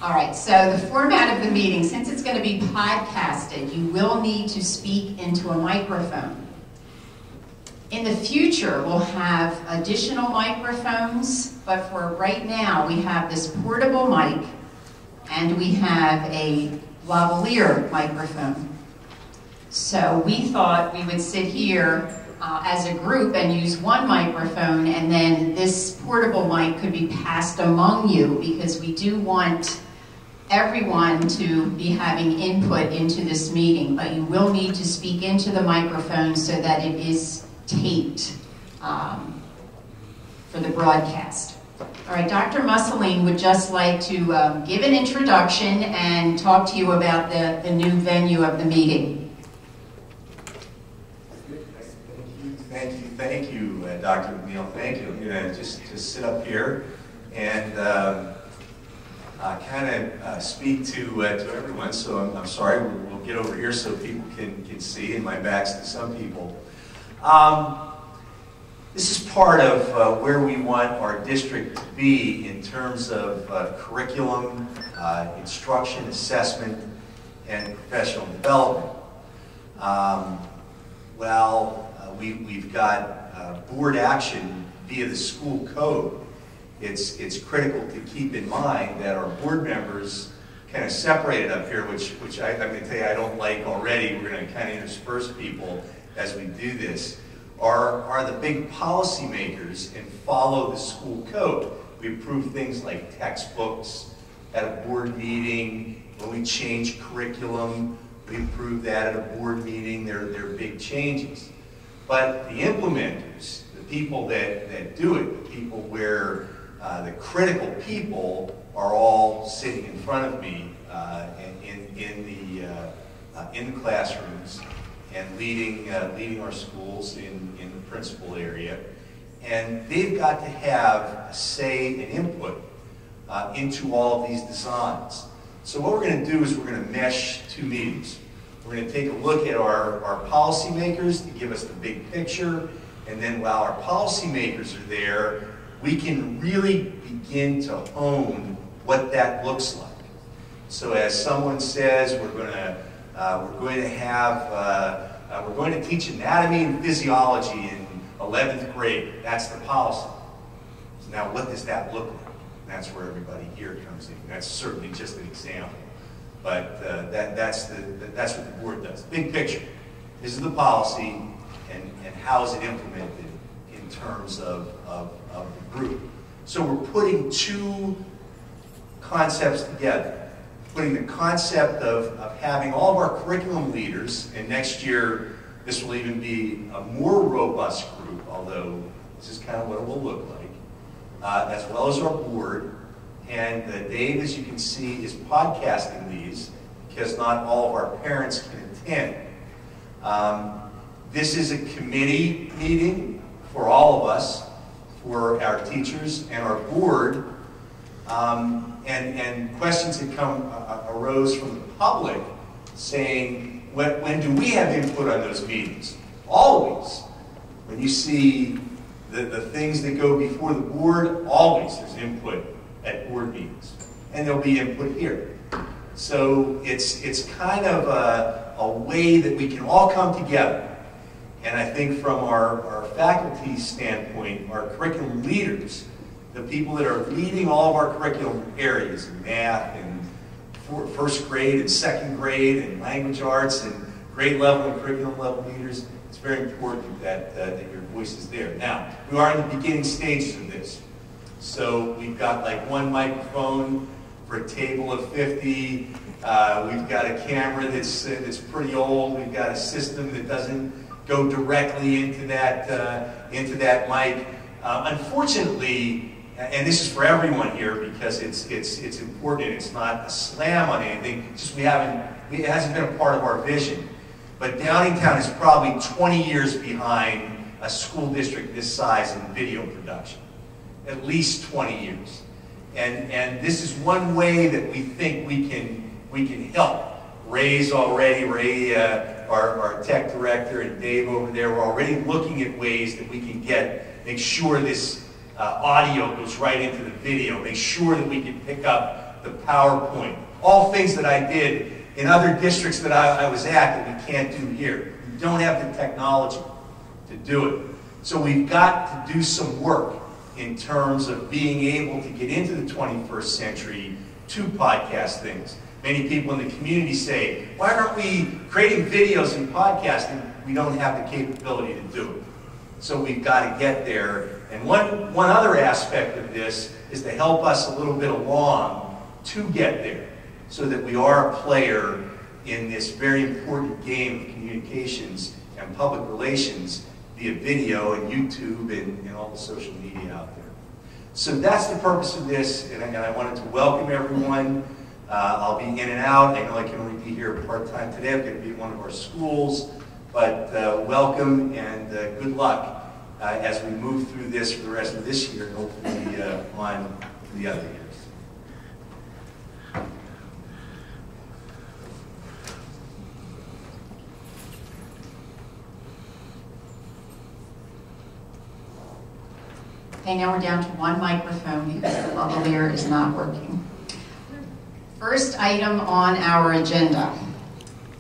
All right, so the format of the meeting, since it's going to be podcasted, you will need to speak into a microphone. In the future, we'll have additional microphones, but for right now, we have this portable mic, and we have a lavalier microphone. So we thought we would sit here as a group and use one microphone, and then this portable mic could be passed among you, because we do want everyone to be having input into this meeting, but you will need to speak into the microphone so that it is taped for the broadcast. All right, Dr. Musseline would just like to give an introduction and talk to you about the new venue of the meeting. Thank you, Dr. McNeil. Thank you. I'm going to just sit up here and kind of speak to everyone. So I'm sorry, we'll get over here so people can see, and my back's to some people. This is part of where we want our district to be in terms of curriculum, instruction, assessment, and professional development. We've got board action via the school code. It's critical to keep in mind that our board members kind of separated up here, which I'm going to tell you I don't like already. We're going to kind of intersperse people as we do this. Are the big policymakers and follow the school code. We approve things like textbooks at a board meeting. When we change curriculum, we approve that at a board meeting. They're big changes. But the implementers, the people that do it, the people where the critical people are all sitting in front of me in the classrooms and leading our schools in the principal area. And they've got to have a say and input into all of these designs. So what we're going to do is we're going to mesh two meetings. We're going to take a look at our policymakers to give us the big picture, and then while our policymakers are there, we can really begin to hone what that looks like. So as someone says, we're going to teach anatomy and physiology in 11th grade. That's the policy. So now what does that look like? And that's where everybody here comes in. That's certainly just an example. But that's what the board does. Big picture. This is the policy, and how is it implemented in terms of the group. So we're putting two concepts together. Putting the concept of having all of our curriculum leaders, and next year this will even be a more robust group, although this is kind of what it will look like, as well as our board. And Dave, as you can see, is podcasting these because not all of our parents can attend. This is a committee meeting for all of us, for our teachers and our board. And questions that arose from the public saying, when do we have input on those meetings? Always. When you see the things that go before the board, always there's input at board meetings. And there'll be input here. So it's kind of a way that we can all come together. And I think from our faculty standpoint, our curriculum leaders, the people that are leading all of our curriculum areas, in math and first grade and second grade and language arts and grade level and curriculum level leaders, it's very important that your voice is there. Now, we are in the beginning stages of this. So we've got like one microphone for a table of 50. We've got a camera that's pretty old. We've got a system that doesn't go directly into that mic. Unfortunately, and this is for everyone here because it's important. It's not a slam on anything. It's just it hasn't been a part of our vision. But Downingtown is probably 20 years behind a school district this size in video production. At least 20 years. And this is one way that we think we can help. Ray, our tech director, and Dave over there, we're already looking at ways that we can make sure this audio goes right into the video, make sure that we can pick up the PowerPoint, all things that I did in other districts that I was at that we can't do here. We don't have the technology to do it. So we've got to do some work in terms of being able to get into the 21st century to podcast things. Many people in the community say, why aren't we creating videos and podcasting? We don't have the capability to do it. So we've got to get there. And one other aspect of this is to help us a little bit along to get there, so that we are a player in this very important game of communications and public relations via video and YouTube and all the social media out there. So that's the purpose of this, and I wanted to welcome everyone. I'll be in and out. I know I can only be here part-time today. I'm going to be at one of our schools, but welcome and good luck as we move through this for the rest of this year and hopefully on to the other years. Okay, now we're down to one microphone because the lavalier is not working. First item on our agenda,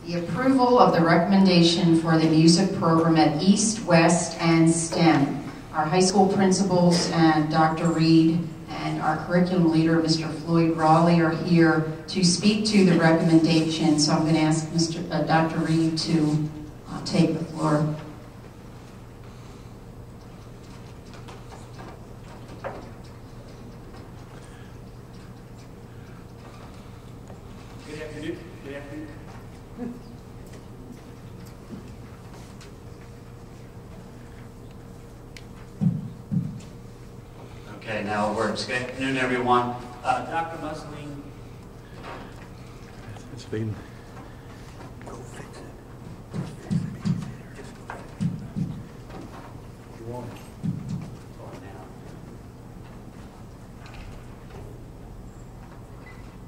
the approval of the recommendation for the music program at East, West, and STEM. Our high school principals and Dr. Reed and our curriculum leader, Mr. Floyd Raleigh, are here to speak to the recommendation. So I'm going to ask Dr. Reed to take the floor. Good afternoon. Good afternoon. Okay, now it works. Good afternoon, everyone. Dr. Musling. It's been. Go fix it. You want it?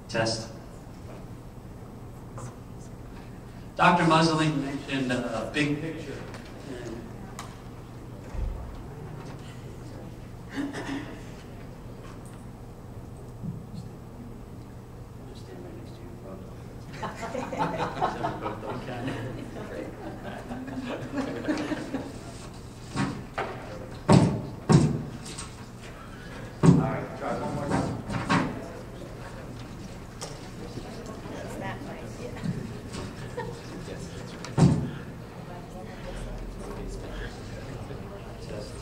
Test. Dr. Musling mentioned a big picture.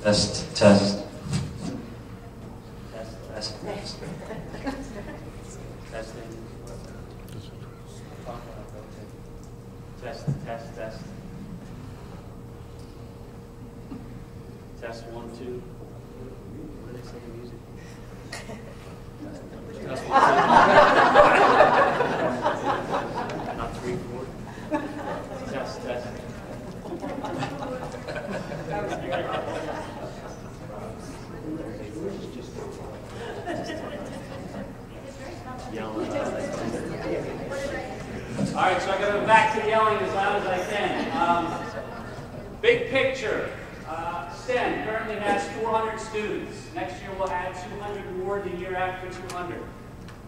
Test, test. Test, test, test. Testing. Test, test, test. Test 1, 2. What do they say in music? Test 1, 2. Not 3, 4. Test, test. All right, so I'm going to go back to yelling as loud as I can. Big picture. STEM currently has 400 students. Next year we'll add 200 more, the year after 200.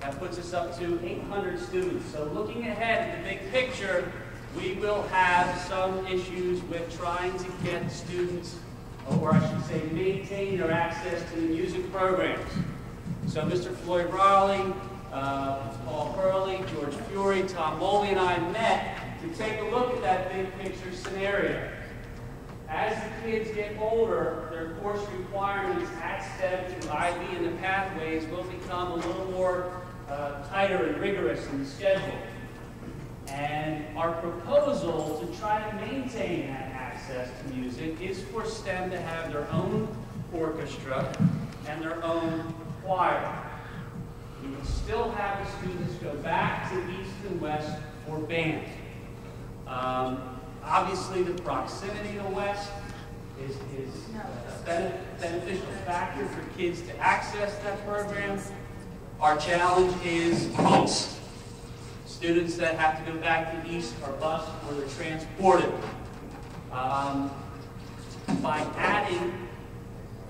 That puts us up to 800 students. So looking ahead at the big picture, we will have some issues with trying to get students, or I should say maintain their access to the music programs. So Mr. Floyd Raleigh, Paul Hurley, George Fury, Tom Moley, and I met to take a look at that big picture scenario. As the kids get older, their course requirements at STEM through IB and the pathways will become a little more tighter and rigorous in the schedule. And our proposal to try to maintain that access to music is for STEM to have their own orchestra and their own choir. We would still have the students go back to East and West for band. Obviously, the proximity to West is a beneficial factor for kids to access that program. Our challenge is East. Students that have to go back to East are bused or they're transported. By adding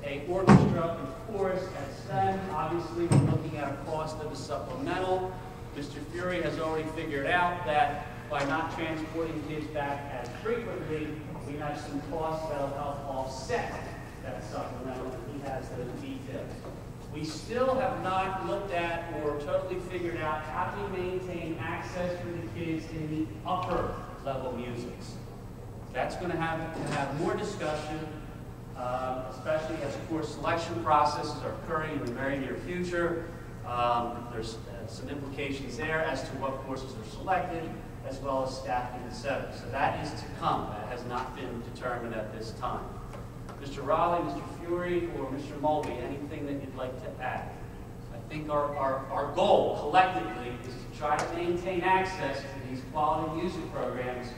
a orchestra and chorus at STEM. Obviously, we're looking at a cost of a supplemental. Mr. Fury has already figured out that by not transporting kids back as frequently, we have some costs that will help offset that supplemental, and he has those details. We still have not looked at or totally figured out how to maintain access for the kids in the upper level musics. That's going to have more discussion, especially as course selection processes are occurring in the very near future. There's some implications there as to what courses are selected, as well as staffing, etc. So that is to come. That has not been determined at this time. Mr. Raleigh, Mr. Fury, or Mr. Mulvey, anything that you'd like to add? I think our goal collectively is to try to maintain access to these quality music programs,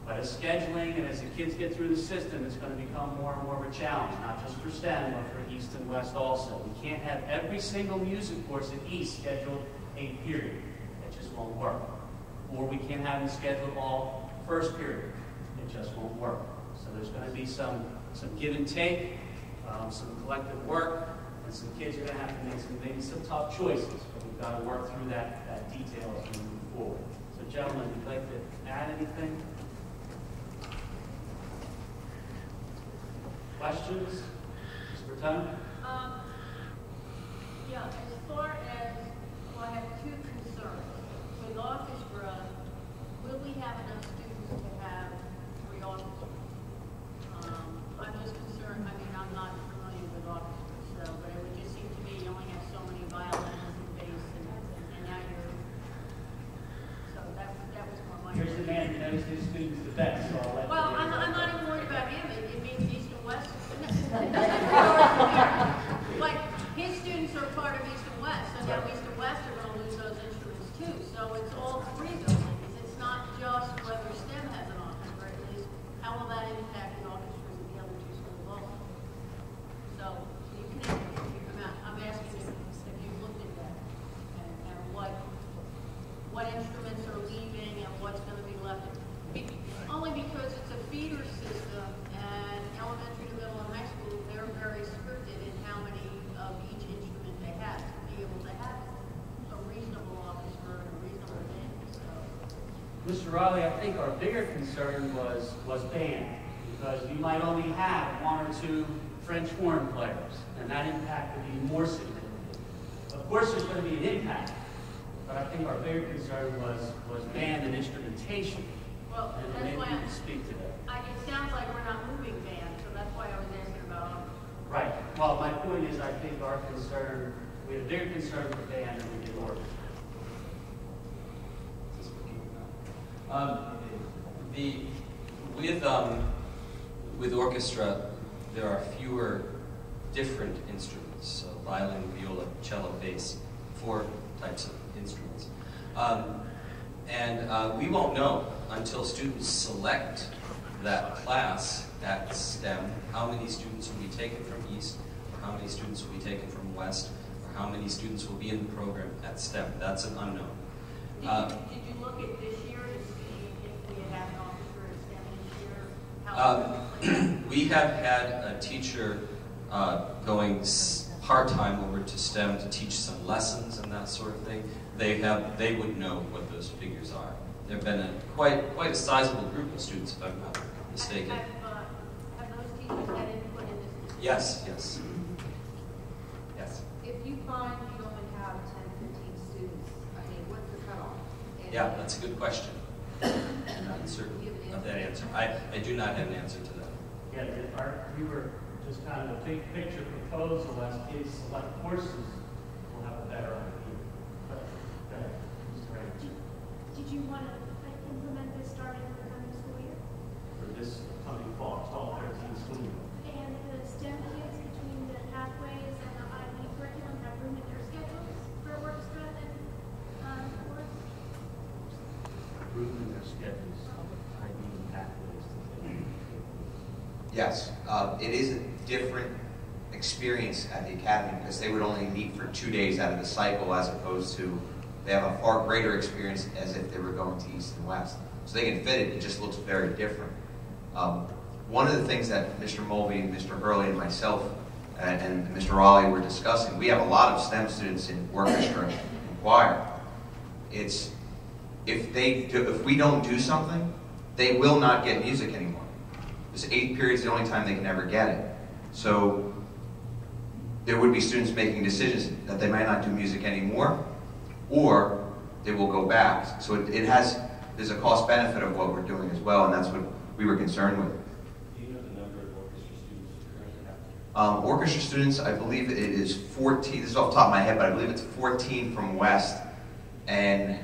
but as scheduling and as the kids get through the system, it's going to become more and more of a challenge, not just for STEM, but for East and West also. We can't have every single music course at East scheduled 8 period. It just won't work. Or we can't have them scheduled all first period. It just won't work. So there's going to be some give and take, some collective work, and some kids are going to have to make maybe some tough choices, but we've got to work through that detail as we move forward. So gentlemen, would you like to add anything? Questions? Ms. Bertone? Yeah, as far as, well, I have two concerns. With orchestra, will we have enough students to have 3 orchestras? I'm just concerned, I mean, I'm not familiar with orchestras, so, but it would just seem to me you only have so many violins and bass, and now you're, so that was more my. Here's the man who knows his students the best, so I'll let Well, you I'm not even worried about him. It means East and West. But his students are part of East and West, so now East and West are going to lose those instruments too. So it's all 3 buildings. It's not just whether STEM has an orchestra. It is how will that impact the orchestras at the other 2 schools also. So you can. I'm asking if you've looked at that and what instruments are leaving and what's going to be left. Only because it's a feeder system, and elementary to middle and high school, they're very scripted in how many of each instrument they have to be able to have a reasonable orchestra and a reasonable band. So. Mr. Riley, I think our bigger concern was band, because you might only have 1 or 2 French horn players, and that impact would be more significant. Of course, there's going to be an impact, but I think our bigger concern was band and instrumentation. Well, and that's maybe why you can speak to that. it sounds like we're not moving band, so that's why I was asking about. Right. Well, my point is, I think our concern, we had a bigger concern with band than we did orchestra. With orchestra, there are fewer different instruments, so violin, viola, cello, bass, 4 types of instruments. We won't know until students select that class at STEM how many students will be taken from East, or how many students will be taken from West, or how many students will be in the program at STEM. That's an unknown. Did you look at this year to see if we had an orchestra at STEM this year? We have had a teacher going part-time over to STEM to teach some lessons and that sort of thing. They would know what those figures are. There have been quite a sizable group of students, if I'm not mistaken. Have those teachers had input in this? Yes. If you find you only have 10, 15 students, I mean, what's the cutoff? And Yeah, that's a good question. I'm not certain of that answer. I do not have an answer to that. Yeah, we were just kind of a big picture proposal as kids select courses, we'll have a better idea. But, go ahead, Mr. Range. Did you want to implement this starting in the coming school year? For this coming fall, it's all 13 school year. And the STEM kids between the pathways and the IB curriculum have room in their schedules for orchestra and chorus? Room in their schedules, IB pathways. Yes, it is a different experience at the academy because they would only meet for 2 days out of the cycle, as opposed to they have a far greater experience as if they were going to East and West. So they can fit it, it just looks very different. One of the things that Mr. Mulvey, Mr. Hurley, and myself and Mr. Raleigh were discussing, we have a lot of STEM students in orchestra and choir. It's, if we don't do something, they will not get music anymore. This 8th period is the only time they can ever get it. So there would be students making decisions that they might not do music anymore, or they will go back. So there's a cost benefit of what we're doing as well, and that's what we were concerned with. Do you know the number of orchestra students you currently have? Orchestra students, I believe it is 14, this is off the top of my head, but I believe it's 14 from West, and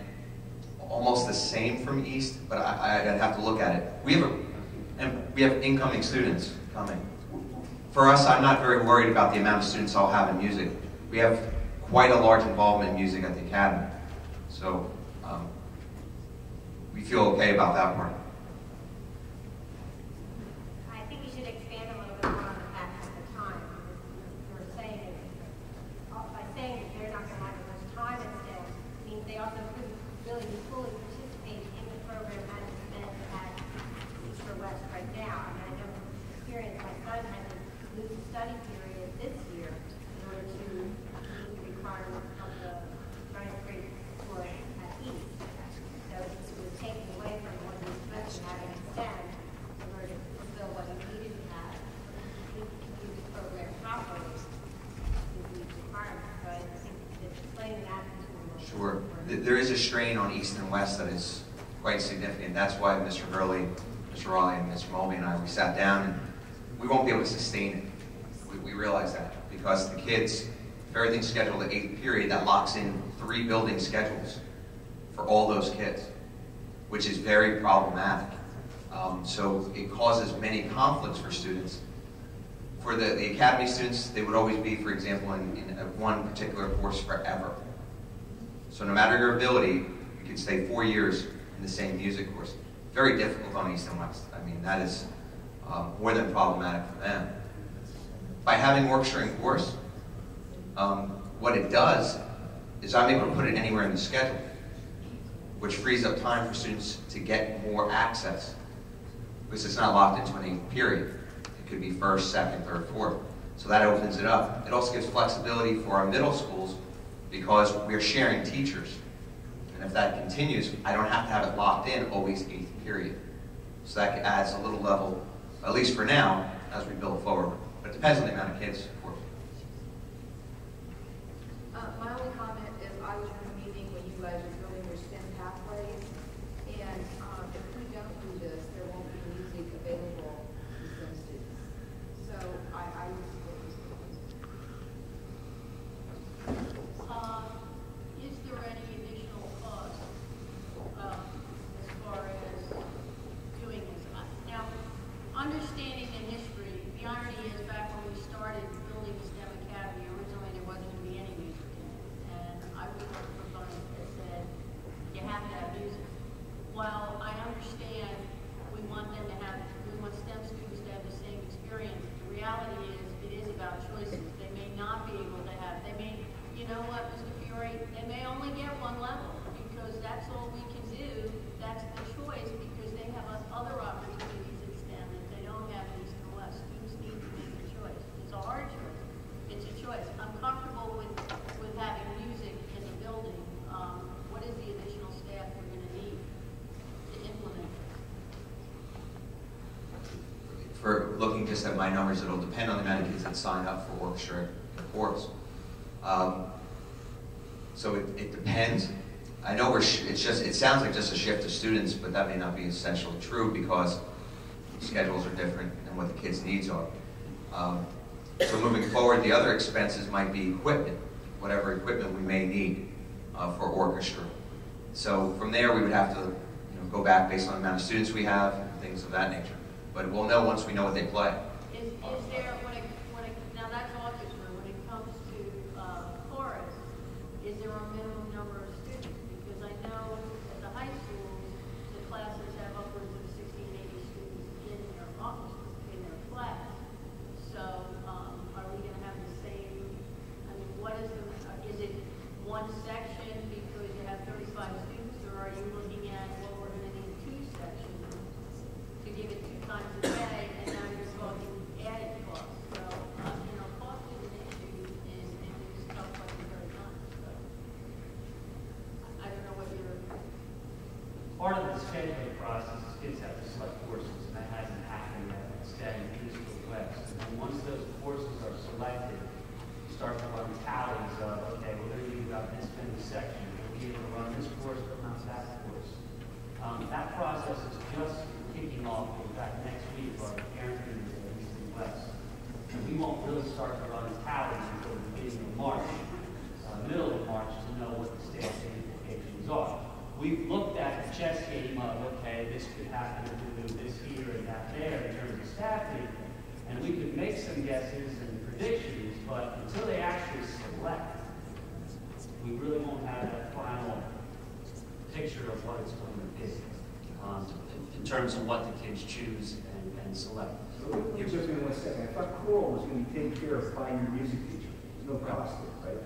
almost the same from East, but I'd have to look at it. We have incoming students coming. For us, I'm not very worried about the amount of students I'll have in music. We have quite a large involvement in music at the Academy. So we feel okay about that part. I think you should expand a little bit more on the fact of the time. You're saying, by saying that they're not going to have as much time instead, means they also couldn't really be fully participating in the program as it's been at East or West right now. I mean, I know from experience, my son had to lose a study period this year in order to meet the requirements of the ninth grade course at East. So it was taken away from what he was supposed to have in STEM in order to fulfill what he needed to have to do the program properly to meet the requirements. So I think that explaining that to him a little Sure. bit. There is a strain on East and West that is quite significant. That's why Mr. Hurley, Mr. Raleigh, and Mr. Mulvey and I, we sat down, and we won't be able to sustain it. We realize that because the kids, if everything's scheduled at 8th period, that locks in 3 building schedules for all those kids, which is very problematic. So it causes many conflicts for students. For the academy students, they would always be, for example, in one particular course forever. So no matter your ability, you could stay 4 years in the same music course. Very difficult on East and West. I mean, that is more than problematic for them. By having orchestra in course, what it does is I'm able to put it anywhere in the schedule, which frees up time for students to get more access, because it's not locked into an 8th period. It could be 1st, 2nd, 3rd, 4th. So that opens it up. It also gives flexibility for our middle schools because we're sharing teachers. And if that continues, I don't have to have it locked in always 8th period. So that adds a little level, at least for now, as we build forward. But it depends on the amount of kids, of course. My only comment is I was in a meeting when you guys were building your STEM pathways, and if we don't do this, there won't be music available to STEM students. So I would support this proposal. Is there any additional cost as far as doing this? Now, understanding the history, the irony is back when we started building the STEM Academy, originally there wasn't going to be any music in it. And I was one of the proponents that said, you have to have music. While I understand we want STEM students to have the same experience, the reality is it is about choices. They may not be able to have, you know what, Mr. Fiore, they may only get one level because that's all we can do. That's the choice because they have other opportunities in STEM that they don't have in East and West. Students need to make a choice. It's a hard choice. It's a choice. I'm comfortable with having music in the building. What is the additional staff we're going to need to implement this? For looking just at my numbers, it'll depend on the amount of kids that sign up for orchestra and chorus. So it depends. I know it sounds like just a shift of students, but that may not be essentially true because schedules are different and what the kids' needs are. So moving forward, the other expenses might be equipment, whatever equipment we may need for orchestra. So from there, we would have to go back based on the amount of students we have and things of that nature. But we'll know once we know what they play. Is there, now that's orchestra, when it comes to chorus, is there a minimum number of students? Because I know at the high schools, the classes have upwards of 60 and 80 students in their orchestra, in their class. So are we going to have the same, I mean, is it one section because you have 35 students, or are you looking at, well, we're going to need 2 sections to give it 2 times a day, and now you're talking added costs? kids have to select courses, and that hasn't happened yet at STEM, East or West. And then once those courses are selected, you start to run tallies of, okay, we're going to use about this many sections. We'll be able to run this course, but not that course. That process is just kicking off. In fact, next week, our parent meetings at East and West. And we won't really start to run tallies until the beginning of March, middle of March, to know what the staffing implications are. We've looked at the chess game of, okay, this could happen if we do this here and that there in terms of staffing, and we could make some guesses and predictions, but until they actually select, we really won't have that final picture of what it's going to be in terms of what the kids choose and select. So let me just in 1 second. I thought choral was going to be taken care of by your music teacher. There's no cost there, right?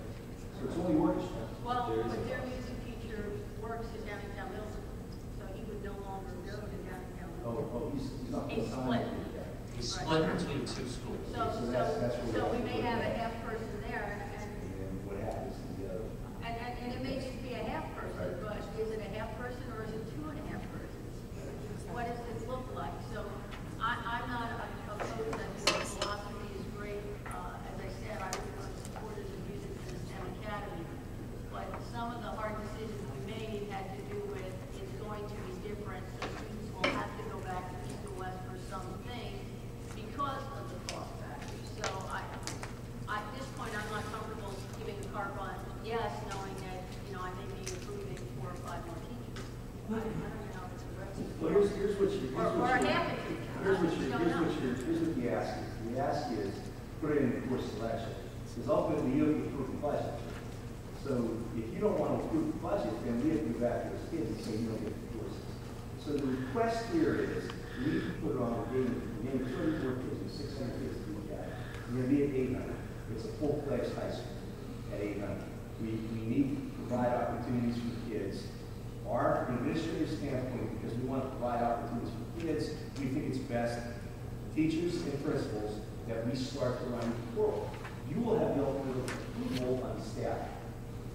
So it's only orchestra. Well, but their music teacher works in downtown Milton, so he would no longer go to downtown Milton. Oh, he's not He's full-time. split. We split between two schools. So we may have a half person there, And then what happens to the other? and it may just be a half person, but is it a half person or is it 2.5 persons? What does it look like? So I'm not opposed. I think the philosophy is great. As I said, I was supported the music in the STEM Academy, but some of the hard decisions we made had to do with it's going to be different, so students will have to go back to East or West for some things because of the cost factor. So at this point, I'm not comfortable giving a carte blanche yes, knowing that I may be improving 4 or 5 more teachers. I don't know how it's progressing. Well, here's what you Or a half a teacher. here's what the ask is. The ask is put it in the course selection. Because ultimately you have to approve the budget. So if you don't want to approve the budget, then we have to go back to those kids and say you don't get the courses. So the request here is we need to put it on the game. We name 34 kids and 600 kids to look at. We're going to be at 800. It's a full-fledged high school at 800. We need to provide opportunities for kids. Our administrative standpoint, because we want to provide opportunities for kids, we think it's best, teachers and principals, that we start to run choral. You will have the ultimate approval on the staff.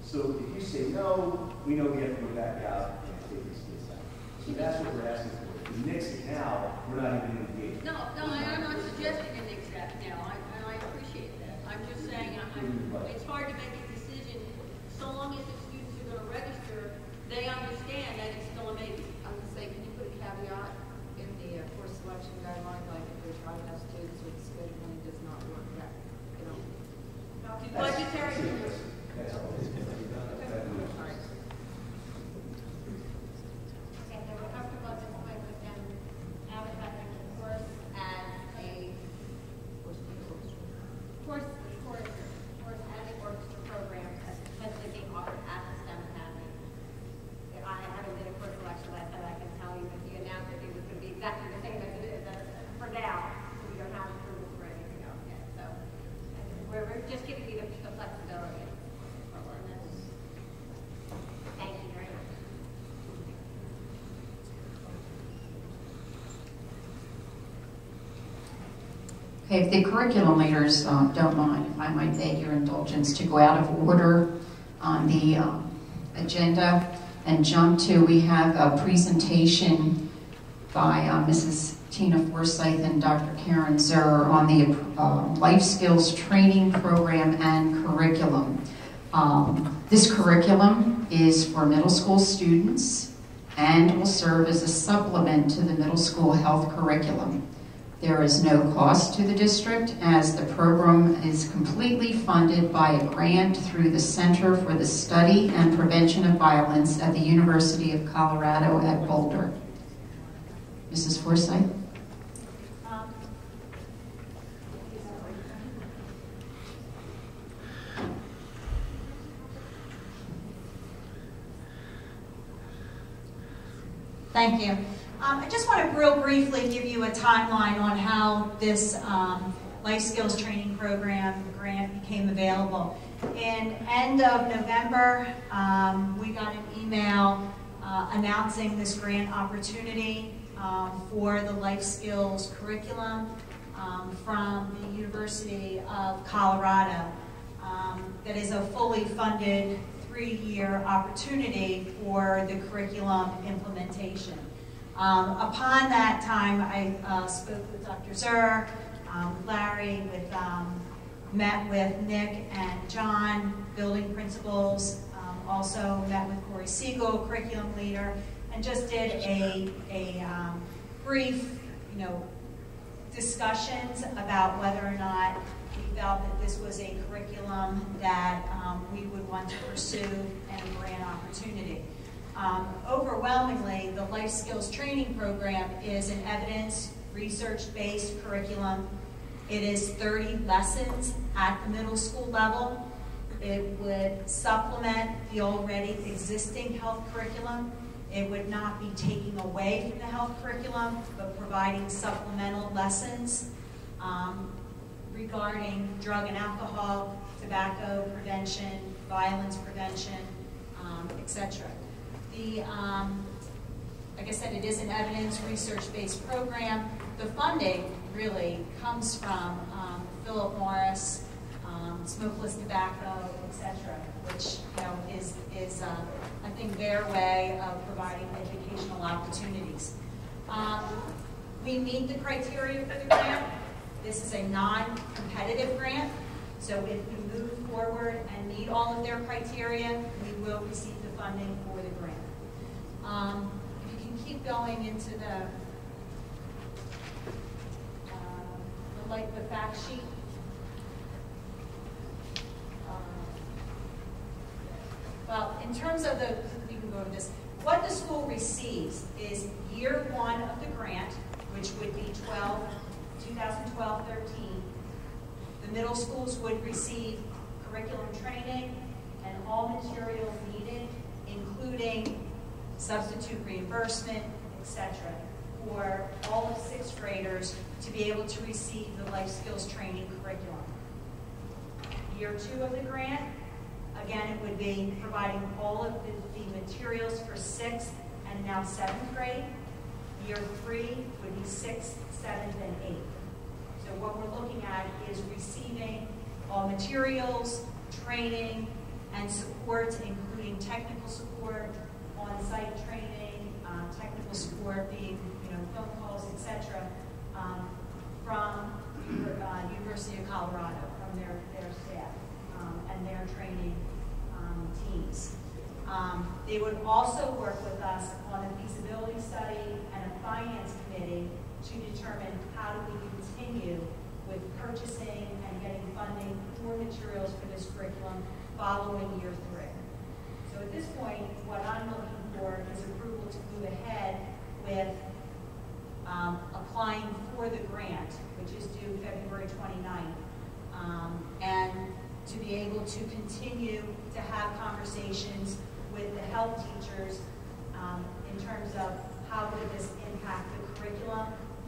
So if you say no, we know we have to go back out and take these kids out. So that's what we're asking for. If we nix it now, we're not even engaged. No, I'm not suggesting to nix that now. I appreciate that. I'm just saying it's hard to make a decision so long as the students are going to register, they understand that it's still a maybe. I was going to say, can you put a caveat in the course selection guideline, like if there's not enough students or the scheduling does not work, that, Budgetary. That's all. Okay, so we're comfortable at this point with them advertising the course as a course as an orchestra program as potentially being offered at the STEM Academy. I haven't did a course selection last time, I can tell you that the announced that it was going to be exactly the same as it is for now, so we don't have approval for anything else yet. So we're just giving you the flexibility. Thank you very much. Okay, if the curriculum leaders don't mind, if I might beg your indulgence to go out of order on the agenda and jump to, we have a presentation by Mrs. Tina Forsyth and Dr. Karen Zur on the Life Skills Training Program and Curriculum. This curriculum is for middle school students and will serve as a supplement to the middle school health curriculum. There is no cost to the district as the program is completely funded by a grant through the Center for the Study and Prevention of Violence at the University of Colorado at Boulder. Mrs. Forsyth? Thank you. I just want to real briefly give you a timeline on how this Life Skills Training Program grant became available. In end of November, we got an email announcing this grant opportunity for the Life Skills curriculum from the University of Colorado. That is a fully funded 3-year opportunity for the curriculum implementation. Upon that time, I spoke with Dr. Zur, Larry, met with Nick and John, building principals, also met with Corey Siegel, curriculum leader, and just did a brief, discussions about whether or not we felt that this was a curriculum that we would want to pursue and a grant opportunity. Overwhelmingly, the life skills training program is an evidence research-based curriculum. It is 30 lessons at the middle school level. It would supplement the already existing health curriculum. It would not be taking away from the health curriculum, but providing supplemental lessons regarding drug and alcohol, tobacco prevention, violence prevention, etc. Like I said, it is an evidence research-based program. The funding really comes from Philip Morris, smokeless tobacco, etc., which is I think their way of providing educational opportunities. We meet the criteria for the grant. This is a non-competitive grant, so if we move forward and meet all of their criteria, we will receive the funding for the grant. If you can keep going into the fact sheet. Well, in terms of you can go over this. What the school receives is year one of the grant, which would be 2012-13. The middle schools would receive curriculum training and all materials needed, including substitute reimbursement, etc., for all of sixth graders to be able to receive the life skills training curriculum. Year two of the grant, again, it would be providing all of the materials for sixth and now seventh grade. Year three would be sixth, seventh, and eighth. So what we're looking at is receiving all materials, training, and support, including technical support, on-site training, technical support being, phone calls, etc., from University of Colorado, from their staff and their training teams. They would also work with us on a feasibility study and a finance committee to determine how do we continue with purchasing and getting funding for materials for this curriculum following year three. So at this point, what I'm looking for is approval to move ahead with applying for the grant, which is due February 29th, and to be able to continue to have conversations with the health teachers in terms of how would this impact the curriculum,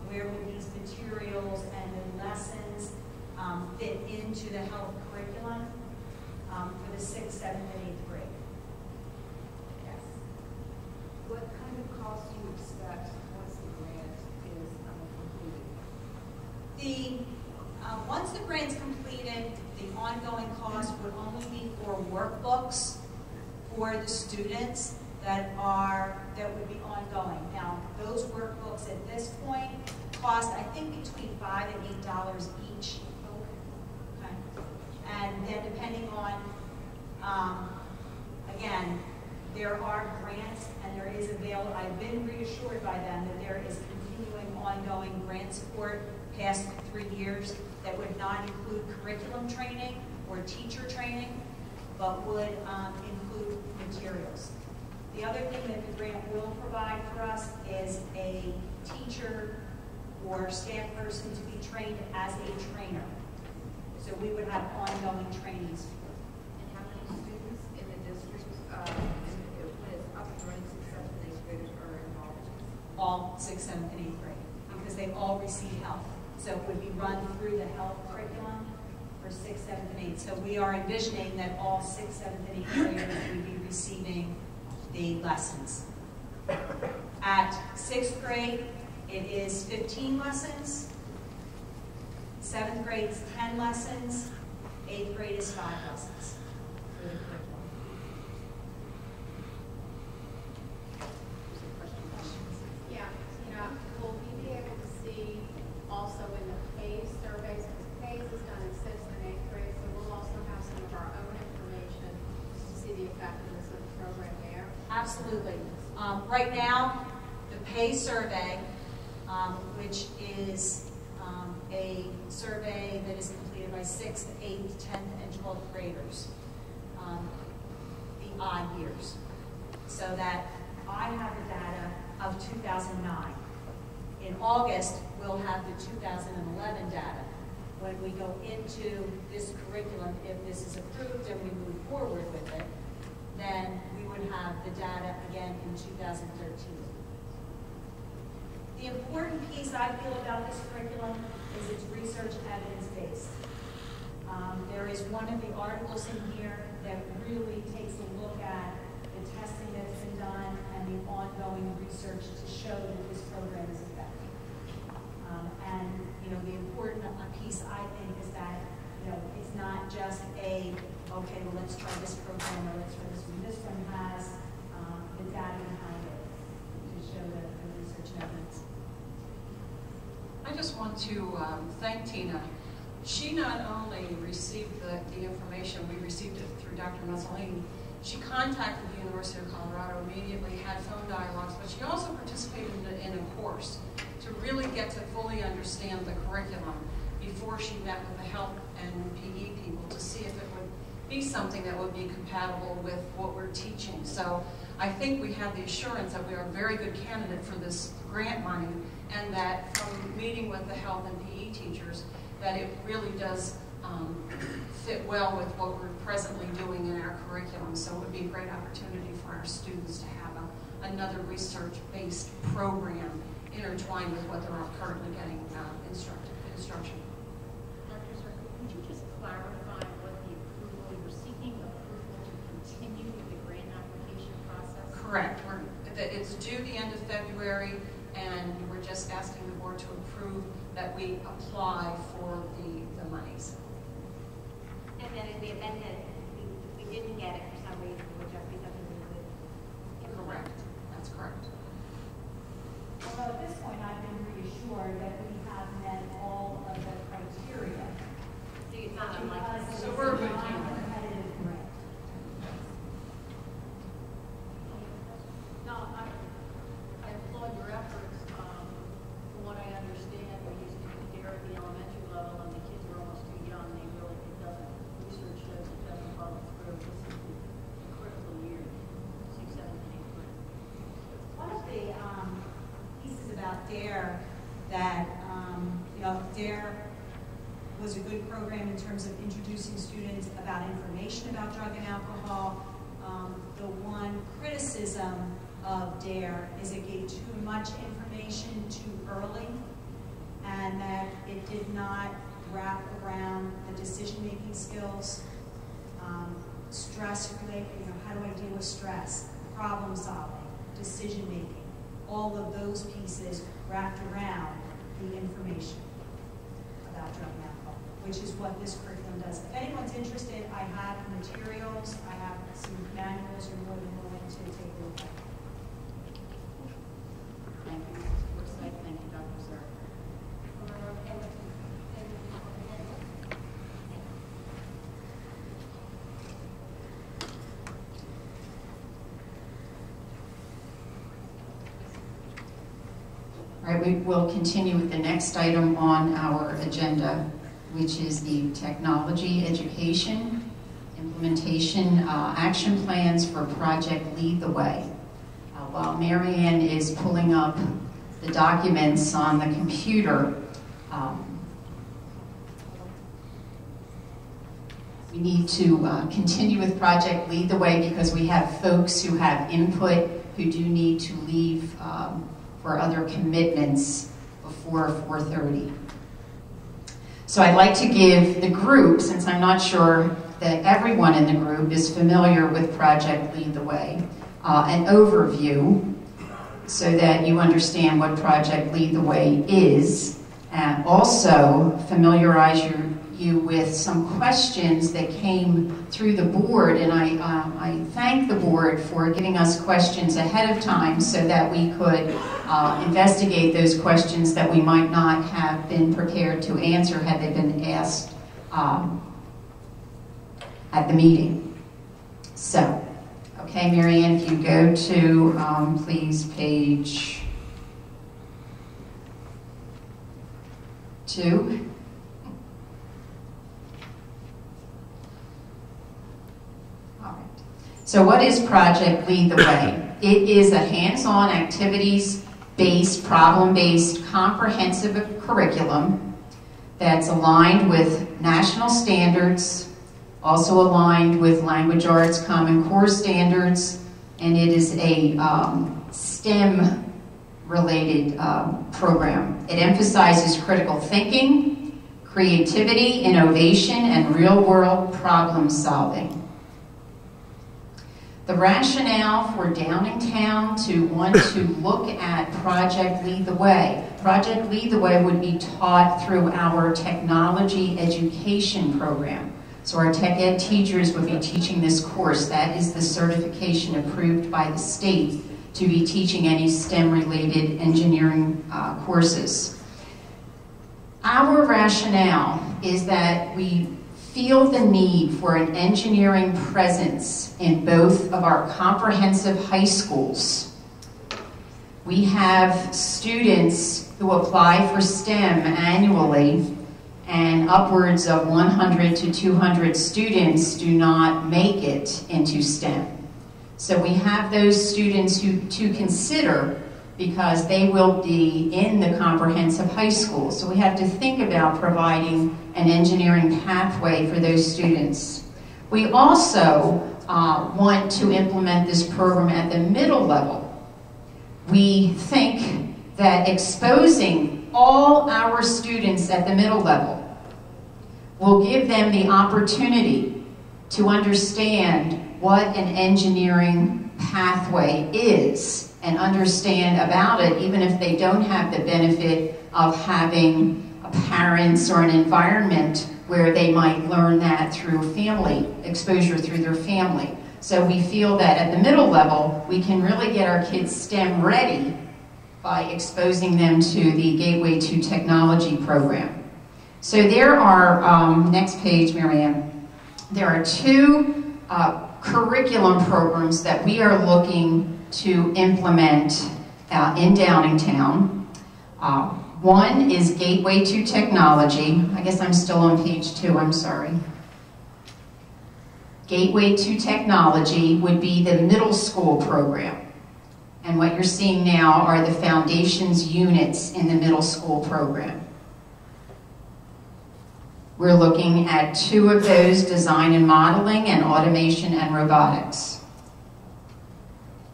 where would these materials and the lessons fit into the health curriculum for the 6th, 7th, and 8th grade. Yes. What kind of cost do you expect once the grant is completed? Once the grant's completed, the ongoing cost would only be for workbooks for the students that would be ongoing. Now, those workbooks at this point cost, I think, between $5 and $8 each. Okay. And then depending on, again, there are grants and there is available. I've been reassured by them that there is continuing ongoing grant support past 3 years that would not include curriculum training or teacher training, but would include materials. The other thing that the grant will provide for us is a teacher or staff person to be trained as a trainer. So we would have ongoing trainings. And how many students in the district, when it's up and running, 6th, 7th, and 8th graders are involved? All 6th, 7th, and 8th grade, because they all receive health. So it would be run through the health curriculum for 6th, 7th, and 8th. So we are envisioning that all 6th, 7th, and 8th graders would be receiving the lessons. At 6th grade, it is 15 lessons. 7th grade is 10 lessons. 8th grade is 5 lessons for the curriculum. Yeah. absolutely. Right now, the pay survey, which is a survey that is completed by 6th, 8th, 10th, and 12th graders, the odd years, so that I have the data of 2009. In August, we'll have the 2011 data. When we go into this curriculum, if this is approved and we move forward with it, then we would have the data again in 2013. The important piece I feel about this curriculum is it's research evidence-based. There is one of the articles in here that really takes a look at the testing that's been done and the ongoing research to show that this program is effective. And you know, the important piece I think is that it's not just a okay, well let's try this program or let's try this one. This one has the data behind it to show the research evidence. I just want to thank Tina. She not only received the information, we received it through Dr. Mussolini. She contacted the University of Colorado immediately, had phone dialogues, but she also participated in a course to really get to fully understand the curriculum before she met with the health and PE people to see if it would be something that would be compatible with what we're teaching. So I think we have the assurance that we are a very good candidate for this grant money, and that from meeting with the health and PE teachers, that it really does fit well with what we're presently doing in our curriculum. So it would be a great opportunity for our students to have another research-based program intertwined with what they're currently getting instruction. Dr. Zerko, could you just clarify what the approval, you were seeking approval to continue with the grant application process? Correct. It's due the end of February, and we're just asking the board to approve that we apply for the monies. And then in the event that we didn't get it for some reason, would just be something we would implement? Correct. That's correct. Although at this point, I've been reassured that we have met all of the criteria. So it's not unlikely. So we're a good candidate. Competitive grant. No, I applaud your efforts. From what I understand, we're using it there at the elementary level, and the kids are almost too young. Research shows it doesn't follow through. This is the critical year, 6, 7, and 8th grade. One of the pieces about DARE that, DARE was a good program in terms of introducing students about information about drug and alcohol. The one criticism of DARE is it gave too much information too early, and that it did not wrap around the decision-making skills, stress related, how do I deal with stress, problem solving, decision-making, all of those pieces wrapped around the information about drug and alcohol, which is what this curriculum does. If anyone's interested, I have materials, I have some manuals, you're more than willing to take a look at. Thank you, Mrs. Forsythe. Thank you, Dr. Zerko. All right, we will continue with the next item on our agenda, which is the technology education implementation action plans for Project Lead the Way. While Marianne is pulling up the documents on the computer, we need to continue with Project Lead the Way because we have folks who have input who do need to leave for other commitments before 4:30. So I'd like to give the group, since I'm not sure that everyone in the group is familiar with Project Lead the Way, an overview so that you understand what Project Lead the Way is, and also familiarize you with some questions that came through the board, and I thank the board for giving us questions ahead of time so that we could investigate those questions that we might not have been prepared to answer had they been asked at the meeting. So, okay. Okay, Mary Ann, if you go to, please, page 2. All right. So what is Project Lead the Way? It is a hands-on activities-based, problem-based, comprehensive curriculum that's aligned with national standards, also aligned with Language Arts Common Core standards, and it is a STEM-related program. It emphasizes critical thinking, creativity, innovation, and real-world problem solving. The rationale for Downingtown to want to look at Project Lead the Way. Project Lead the Way would be taught through our technology education program. So our tech ed teachers would be teaching this course. That is the certification approved by the state to be teaching any STEM-related engineering courses. Our rationale is that we feel the need for an engineering presence in both of our comprehensive high schools. We have students who apply for STEM annually, and upwards of 100 to 200 students do not make it into STEM. So we have those students to consider because they will be in the comprehensive high school. So we have to think about providing an engineering pathway for those students. We also want to implement this program at the middle level. We think that exposing all our students at the middle level will give them the opportunity to understand what an engineering pathway is and understand about it, even if they don't have the benefit of having parents or an environment where they might learn that through family, exposure through their family. So we feel that at the middle level, we can really get our kids STEM ready by exposing them to the Gateway to Technology program. So there are, next page, Marianne, there are 2 curriculum programs that we are looking to implement in Downingtown. One is Gateway to Technology. I guess I'm still on page 2, I'm sorry. Gateway to Technology would be the middle school program. And what you're seeing now are the foundations units in the middle school program. We're looking at 2 of those, design and modeling and automation and robotics.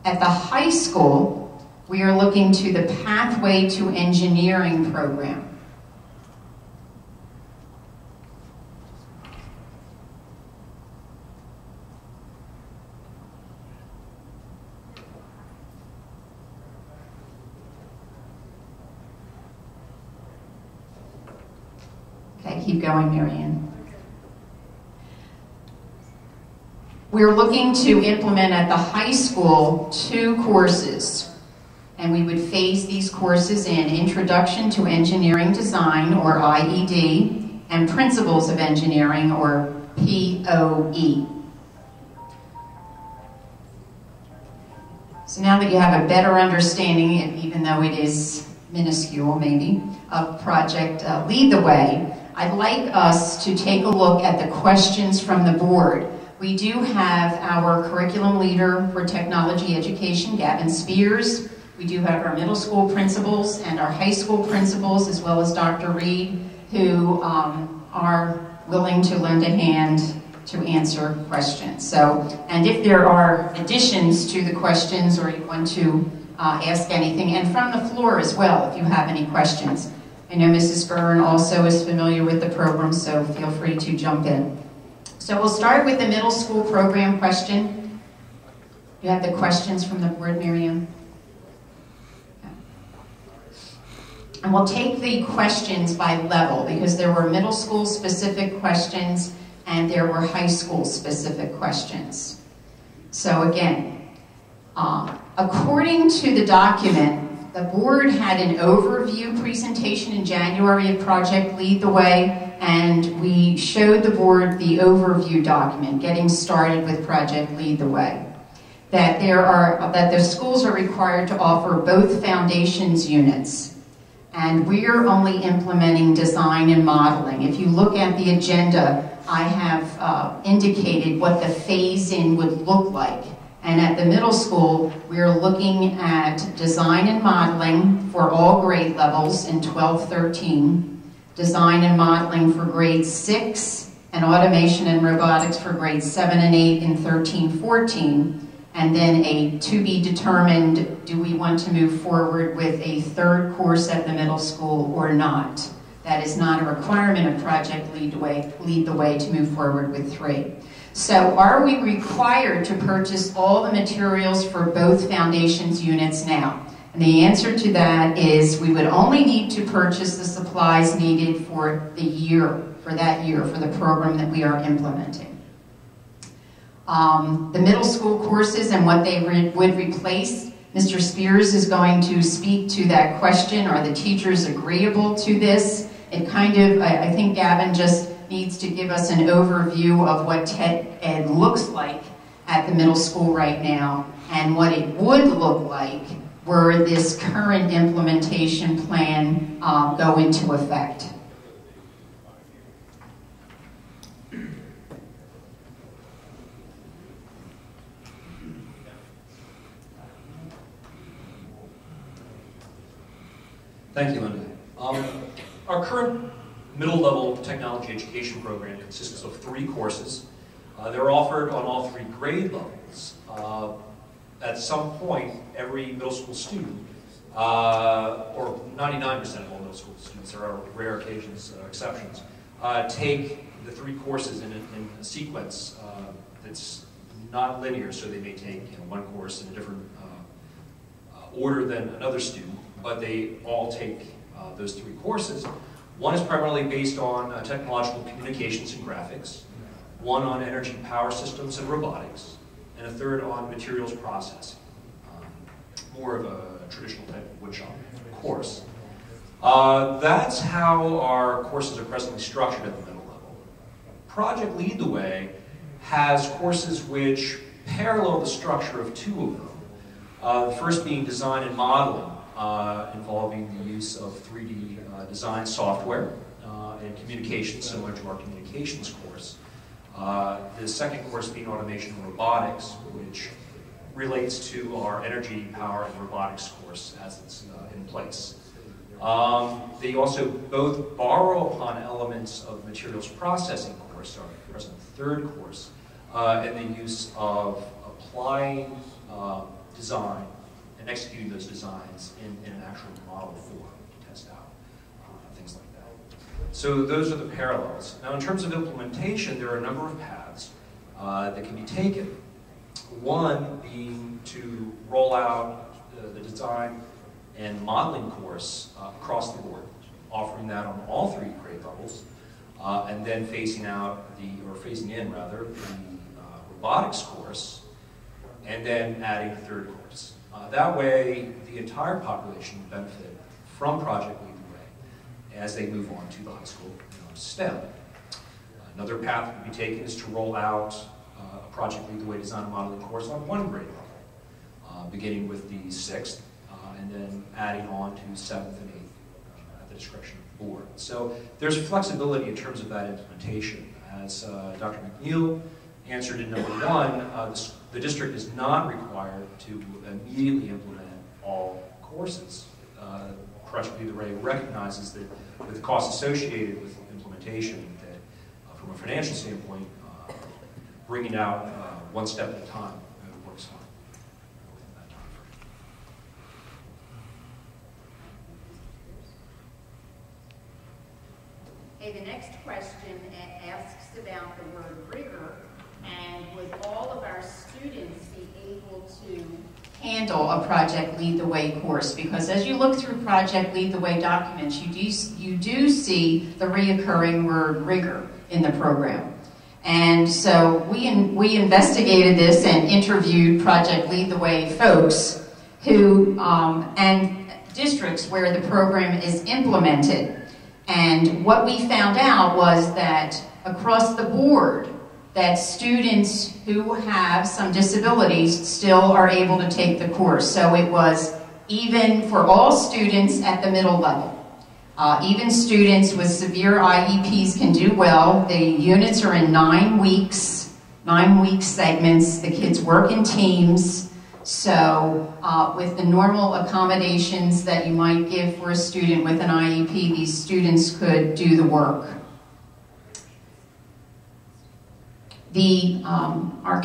At the high school, we are looking to the Pathway to Engineering program. Okay, keep going, Marianne. We're looking to implement at the high school 2 courses, and we would phase these courses in Introduction to Engineering Design, or IED, and Principles of Engineering, or POE. So now that you have a better understanding, even though it is minuscule maybe, of Project Lead the Way, I'd like us to take a look at the questions from the board. We do have our curriculum leader for technology education, Gavin Spears. We do have our middle school principals and our high school principals, as well as Dr. Reed, who are willing to lend a hand to answer questions. So, and if there are additions to the questions or you want to ask anything, and from the floor as well, if you have any questions. I know Mrs. Byrne also is familiar with the program, so feel free to jump in. So we'll start with the middle school program question. You have the questions from the board, Miriam? Okay. And we'll take the questions by level, because there were middle school specific questions and there were high school specific questions. So again, according to the document, the board had an overview presentation in January of Project Lead the Way, and we showed the board the overview document, getting started with Project Lead the Way. that the schools are required to offer both foundations units, and we're only implementing design and modeling. If you look at the agenda, I have indicated what the phase-in would look like. And at the middle school, we're looking at design and modeling for all grade levels in 12-13, design and modeling for grade 6, and automation and robotics for grades 7 and 8 in 13-14, and then a to be determined, do we want to move forward with a third course at the middle school or not? That is not a requirement of Project Lead the Way to move forward with 3. So are we required to purchase all the materials for both foundations units now? And the answer to that is we would only need to purchase the supplies needed for the year, for the program that we are implementing. The middle school courses and what they would replace, Mr. Spears is going to speak to that question. Are the teachers agreeable to this? It kind of, I think Gavin just needs to give us an overview of what TED Ed looks like at the middle school right now and what it would look like were this current implementation plan go into effect. Thank you, Linda. Our current middle-level technology education program consists of 3 courses. They're offered on all 3 grade levels. At some point, every middle school student, or 99% of all middle school students, there are rare occasions, exceptions, take the 3 courses in a sequence that's not linear, so they may take one course in a different order than another student, but they all take those 3 courses. One is primarily based on technological communications and graphics, one on energy power systems and robotics, and a third on materials processing, more of a traditional type of woodshop course. That's how our courses are presently structured at the middle level. Project Lead the Way has courses which parallel the structure of 2 of them. The first being design and modeling, involving the use of 3D design software and communications, similar to our communications course. The second course being automation and robotics, which relates to our energy, power, and robotics course as it's in place. They also both borrow upon elements of materials processing course, our present 3rd course, and the use of applying design and executing those designs in an actual model form to test out things like that. So those are the parallels. Now in terms of implementation, there are a number of paths that can be taken. One being to roll out the design and modeling course across the board, offering that on all 3 grade levels, and then phasing in the robotics course, and then adding a 3rd course. That way, the entire population will benefit from Project Lead the Way as they move on to the high school and STEM. Another path that would be taken is to roll out a Project Lead the Way design and modeling course on 1 grade level, beginning with the 6th, and then adding on to 7th and 8th at the discretion of the board. So there's flexibility in terms of that implementation. As Dr. McNeil answered in number 1, the district is not required to immediately implement all courses. Project Lead the Way recognizes that with the costs associated with implementation, that from a financial standpoint, bringing out 1 step at a time works fine within that time frame. Okay, the next question asks about the word rigor, and would all of our students be able to handle a Project Lead the Way course? Because as you look through Project Lead the Way documents, you do see the reoccurring word rigor in the program. And so we investigated this and interviewed Project Lead the Way folks who, and districts where the program is implemented. And what we found out was that across the board, that students who have some disabilities still are able to take the course. So it was even for all students at the middle level. Even students with severe IEPs can do well. The units are in 9 weeks, 9-week segments. The kids work in teams. So with the normal accommodations that you might give for a student with an IEP, these students could do the work. Our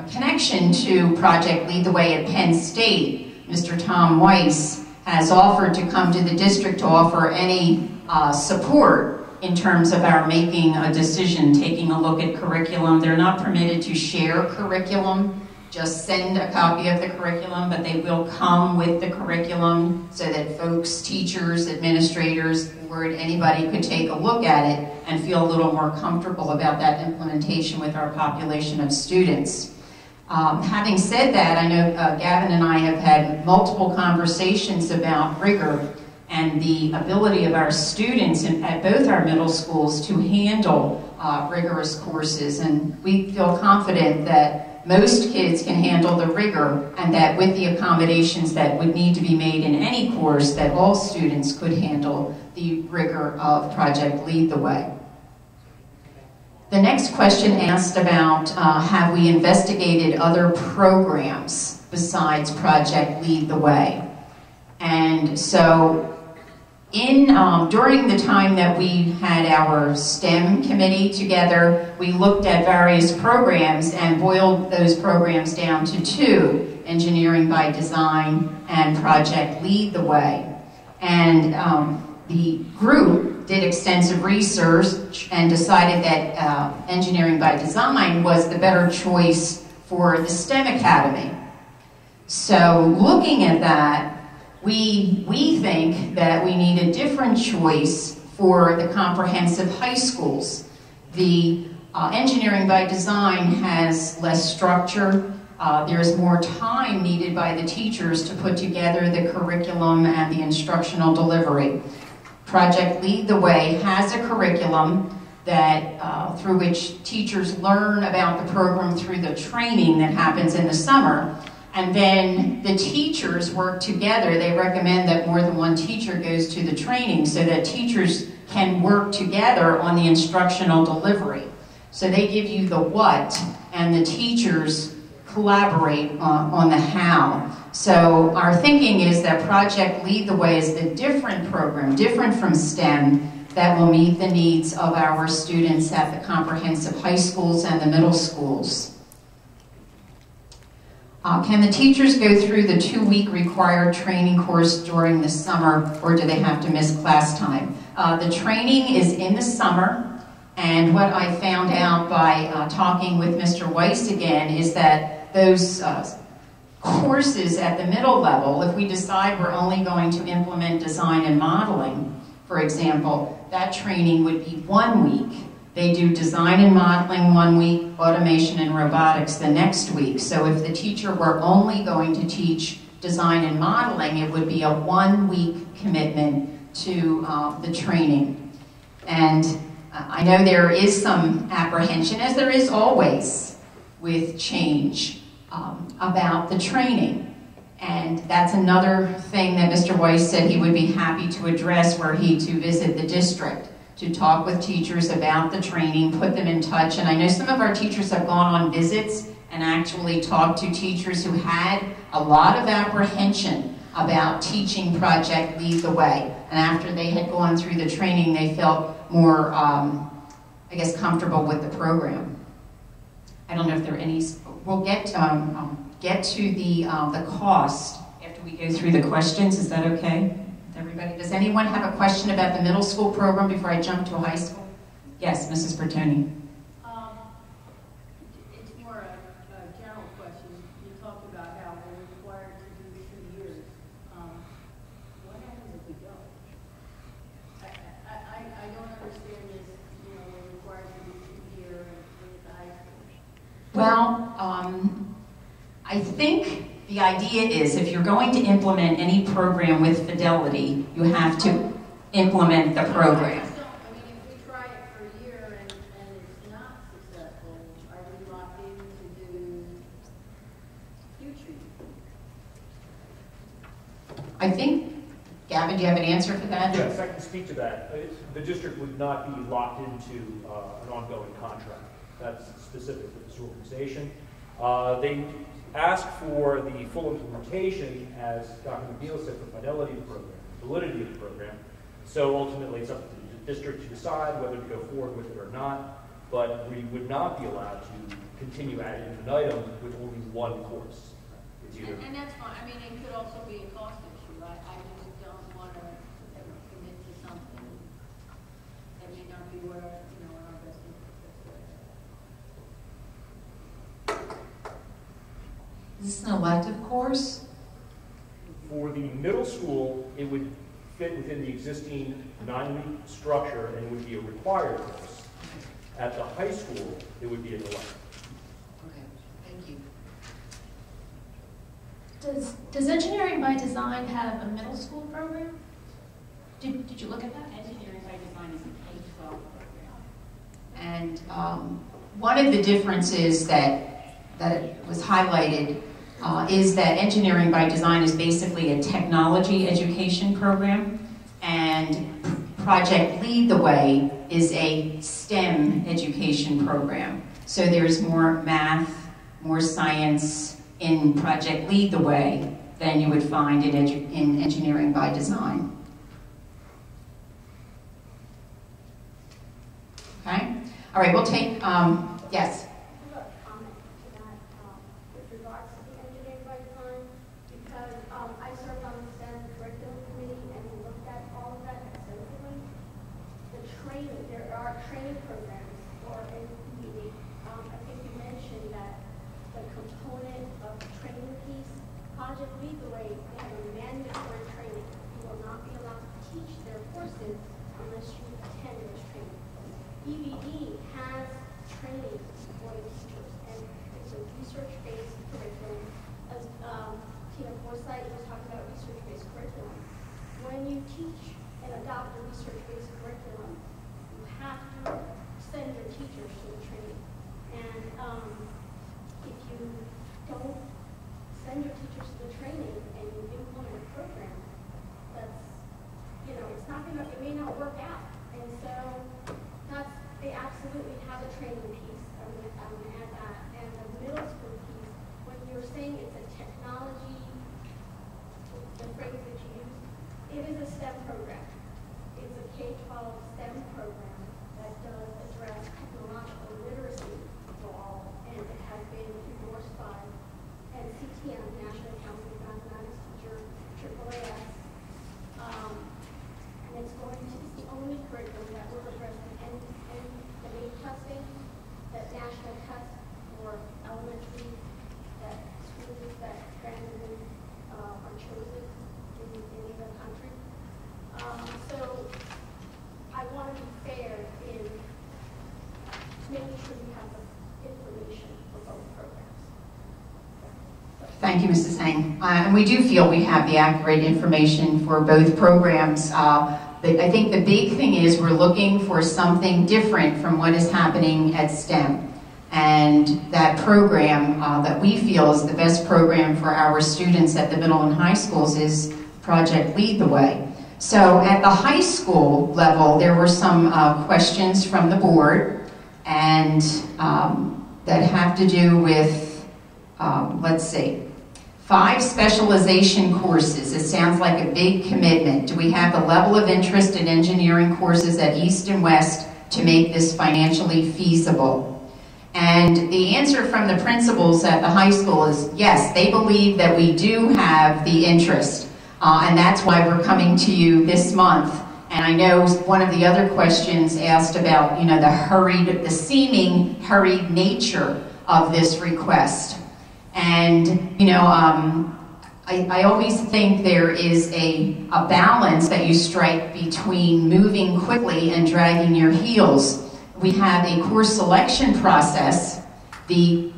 connection to Project Lead the Way at Penn State, Mr. Tom Weiss has offered to come to the district to offer any support in terms of our making a decision, taking a look at curriculum. They're not permitted to share curriculum, just send a copy of the curriculum, but they will come with the curriculum so that folks, teachers, administrators, board, anybody could take a look at it and feel a little more comfortable about that implementation with our population of students. Having said that, I know Gavin and I have had multiple conversations about rigor and the ability of our students at both our middle schools to handle rigorous courses, and we feel confident that most kids can handle the rigor, and that with the accommodations that would need to be made in any course, that all students could handle the rigor of Project Lead the Way. The next question asked about have we investigated other programs besides Project Lead the Way? And so during the time that we had our STEM committee together, we looked at various programs and boiled those programs down to 2, Engineering by Design and Project Lead the Way. And the group did extensive research and decided that Engineering by Design was the better choice for the STEM Academy. So looking at that, we think that we need a different choice for the comprehensive high schools. The Engineering by Design has less structure. There's more time needed by the teachers to put together the curriculum and the instructional delivery. Project Lead the Way has a curriculum that through which teachers learn about the program through the training that happens in the summer. And then the teachers work together. They recommend that more than one teacher goes to the training so that teachers can work together on the instructional delivery. So they give you the what, and the teachers collaborate on the how. So our thinking is that Project Lead the Way is the different program, different from STEM, that will meet the needs of our students at the comprehensive high schools and the middle schools. Can the teachers go through the 2-week required training course during the summer, or do they have to miss class time? The training is in the summer, and what I found out by talking with Mr. Weiss again is that those courses at the middle level, if we decide we're only going to implement design and modeling, for example, that training would be 1 week. They do design and modeling 1 week, automation and robotics the next week. So if the teacher were only going to teach design and modeling, it would be a 1-week commitment to the training. And I know there is some apprehension, as there is always with change, about the training. And that's another thing that Mr. Weiss said he would be happy to address were he to visit the district, to talk with teachers about the training, put them in touch. And I know some of our teachers have gone on visits and actually talked to teachers who had a lot of apprehension about teaching Project Lead the Way. And after they had gone through the training, they felt more, I guess, comfortable with the program. I don't know if there are any, we'll get to the cost after we go through the questions. Is that okay? Everybody, does anyone have a question about the middle school program before I jump to high school? Yes, Mrs. Bertoni. It's more a general question. You talked about how we're required to do 2 years. What happens if we don't? I don't understand this, we're required to do 2 years in the high school. Well, I think the idea is if you're going to implement any program with fidelity, you have to implement the program. I mean, if we try it for a year and it's not I think, Gavin, do you have an answer for that? Yes, I can speak to that. The district would not be locked into an ongoing contract. That's specific to this organization. They ask for the full implementation, as Dr. McNeil said, for fidelity of the program, validity of the program. So ultimately, it's up to the district to decide whether to go forward with it or not. But we would not be allowed to continue ad infinitum with only one course. It's either And that's fine. I mean, it could also be a cost issue. I just don't want to commit to something that may not be what our, in our best interest. Is this an elective course? For the middle school, it would fit within the existing 9-week structure and it would be a required course. At the high school, it would be an elective. Okay, thank you. Does Engineering by Design have a middle school program? Did you look at that? Engineering by Design is a K-12 program. And one of the differences that was highlighted is that Engineering by Design is basically a technology education program, and Project Lead the Way is a STEM education program. So there's more math, more science in Project Lead the Way than you would find in Engineering by Design. Okay? All right, we'll take, yes? Thank you, Mrs. Hang. And we do feel we have the accurate information for both programs. But I think the big thing is we're looking for something different from what is happening at STEM. And that program that we feel is the best program for our students at the middle and high schools is Project Lead the Way. So at the high school level, there were some questions from the board and that have to do with, let's see, 5 specialization courses. It sounds like a big commitment. Do we have the level of interest in engineering courses at East and West to make this financially feasible? And the answer from the principals at the high school is yes, they believe that we do have the interest. And that's why we're coming to you this month. And I know one of the other questions asked about, the seeming hurried nature of this request. And, I always think there is a balance that you strike between moving quickly and dragging your heels. We have a course selection process. The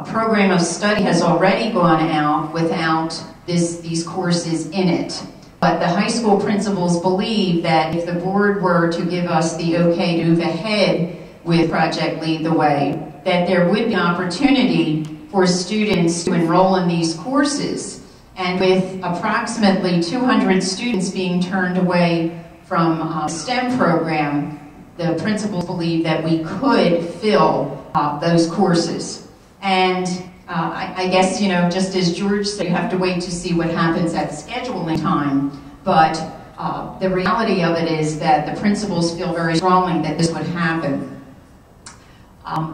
program of study has already gone out without these courses in it. But the high school principals believe that if the board were to give us the okay to move ahead with Project Lead the Way, that there would be an opportunity for students to enroll in these courses. And with approximately 200 students being turned away from the STEM program, the principals believe that we could fill those courses. And I guess, you know, just as George said, you have to wait to see what happens at scheduling time, but the reality of it is that the principals feel very strongly that this would happen.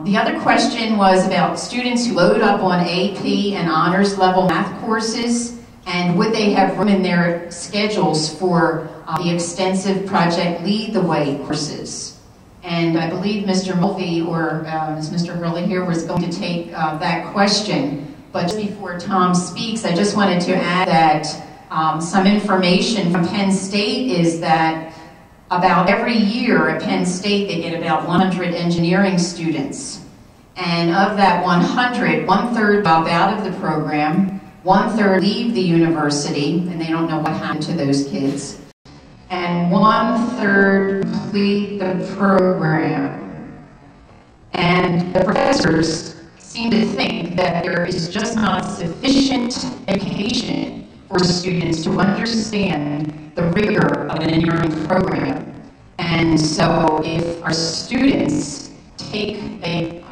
The other question was about students who load up on AP and honors level math courses, and would they have room in their schedules for the extensive Project Lead the Way courses. And I believe Mr. Mulvey, or is Mr. Hurley here, was going to take that question. But just before Tom speaks, I just wanted to add that some information from Penn State is that about every year at Penn State they get about 100 engineering students. And of that 100, 1/3 drop out of the program, 1/3 leave the university, and they don't know what happened to those kids. And 1/3 complete the program. And the professors seem to think that there is just not sufficient education for students to understand the rigor of an engineering program. And so if our students take an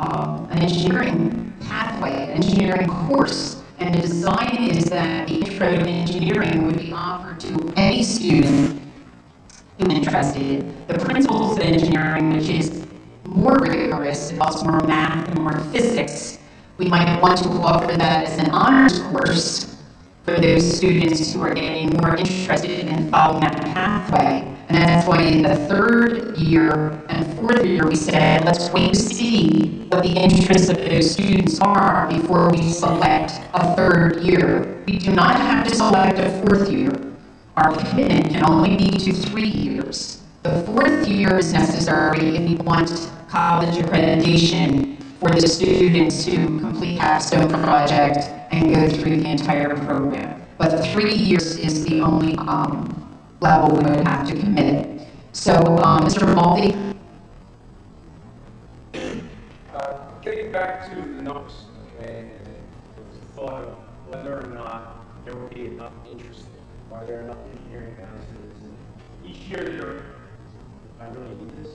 engineering pathway, an engineering course, and the design is that the intro to engineering would be offered to any student who is interested, the principles of engineering, which is more rigorous, involves more math and more physics, we might want to offer that as an honors course for those students who are getting more interested in following that pathway. And that's why in the 3rd year and 4th year we said, let's wait to see what the interests of those students are before we select a 3rd year. We do not have to select a 4th year. Our commitment can only be to 3 years. The 4th year is necessary if we want college accreditation for the students to complete capstone project and go through the entire program. But 3 years is the only level we would have to commit. So, Mr. Mulvey? Getting back to the numbers, okay, and the thought of whether or not there will be enough interest, are there enough engineering classes, and each year I really need this.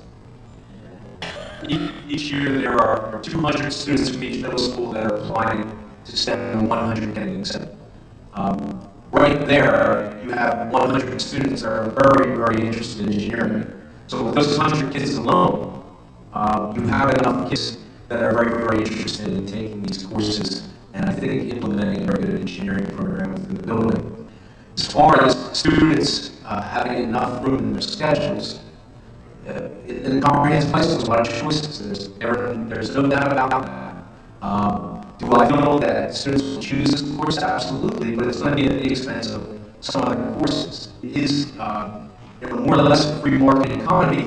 Each year there are 200 students from each middle school that are applying to STEM and 100 getting accepted. Right there, you have 100 students that are very, very interested in engineering. So with those 100 kids alone, you have enough kids that are very, very interested in taking these courses, and I think implementing a very good engineering program within the building. As far as students having enough room in their schedules, in the comprehensive high school, there's a lot of choices. There's no doubt about that. Do I know that students will choose this course? Absolutely, but it's going to be at the expense of some other courses. It is more or less a free market economy.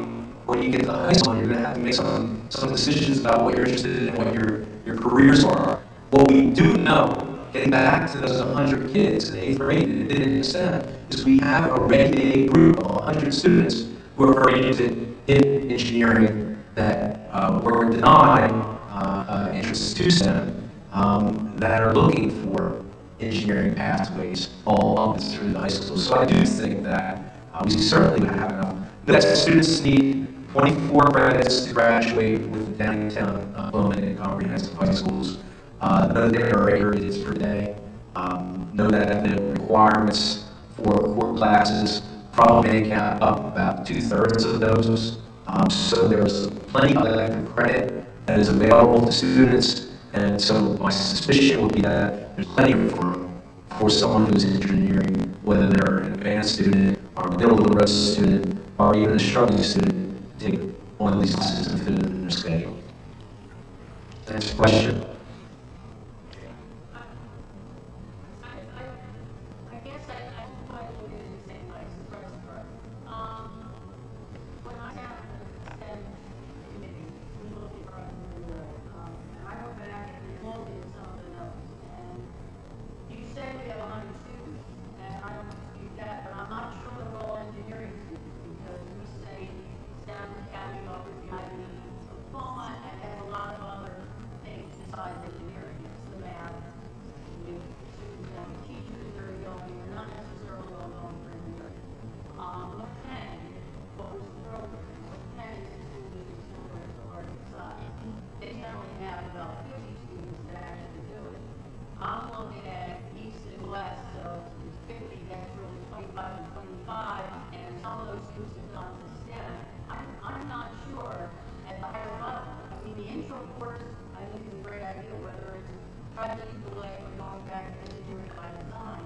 When you get to high school, you're going to have to make some decisions about what you're interested in and what your careers are. What we do know, getting back to those 100 kids in 8th grade that didn't STEM, is we have a ready-made group of 100 students who are very interested in engineering that were denied interest to STEM that are looking for engineering pathways all up through the high school. So I do think that we certainly would have enough. That students need 24 credits to graduate with downtown diploma in comprehensive high schools. Know their grades per day. Know that the requirements for core classes probably make up about 2/3 of those. So there's plenty of elective credit that is available to students, and so my suspicion would be that there's plenty of room for someone who's in engineering, whether they're an advanced student or a middle-of-the-road student or even a struggling student, to take one of these classes and fit it in their schedule. Next question. try to lead the way when going back to engineering by design.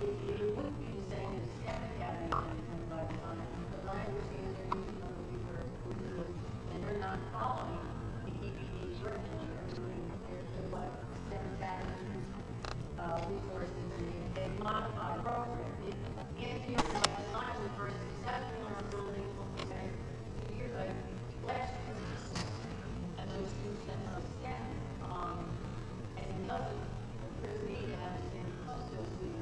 It wouldn't be the same as STEM Academy and engineering by design, because I understand they're using other people and they're not following the EPD curriculum. They're doing their like STEM Academy resources and they modify the program. Engineering by design was very successful in our building, say, 2 years ago, last year, and those two STEM of STEM. And it doesn't really need to have the same consistency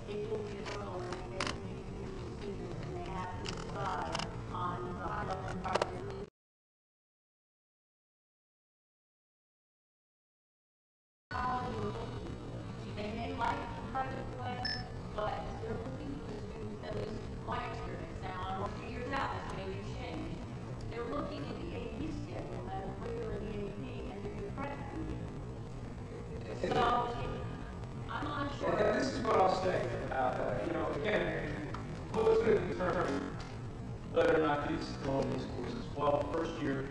it will be a struggle and they students and they have to decide on the high level environment. They may like the private way, but they're looking for students, at least my experience now, I don't figure it out, this may be changed. They're looking at the AP schedule and where you're in the AP and you're your credit. So, I'm not sure. And this is what I'll say about, you know, again, what's going to determine whether or not these go in these courses? Well, first year,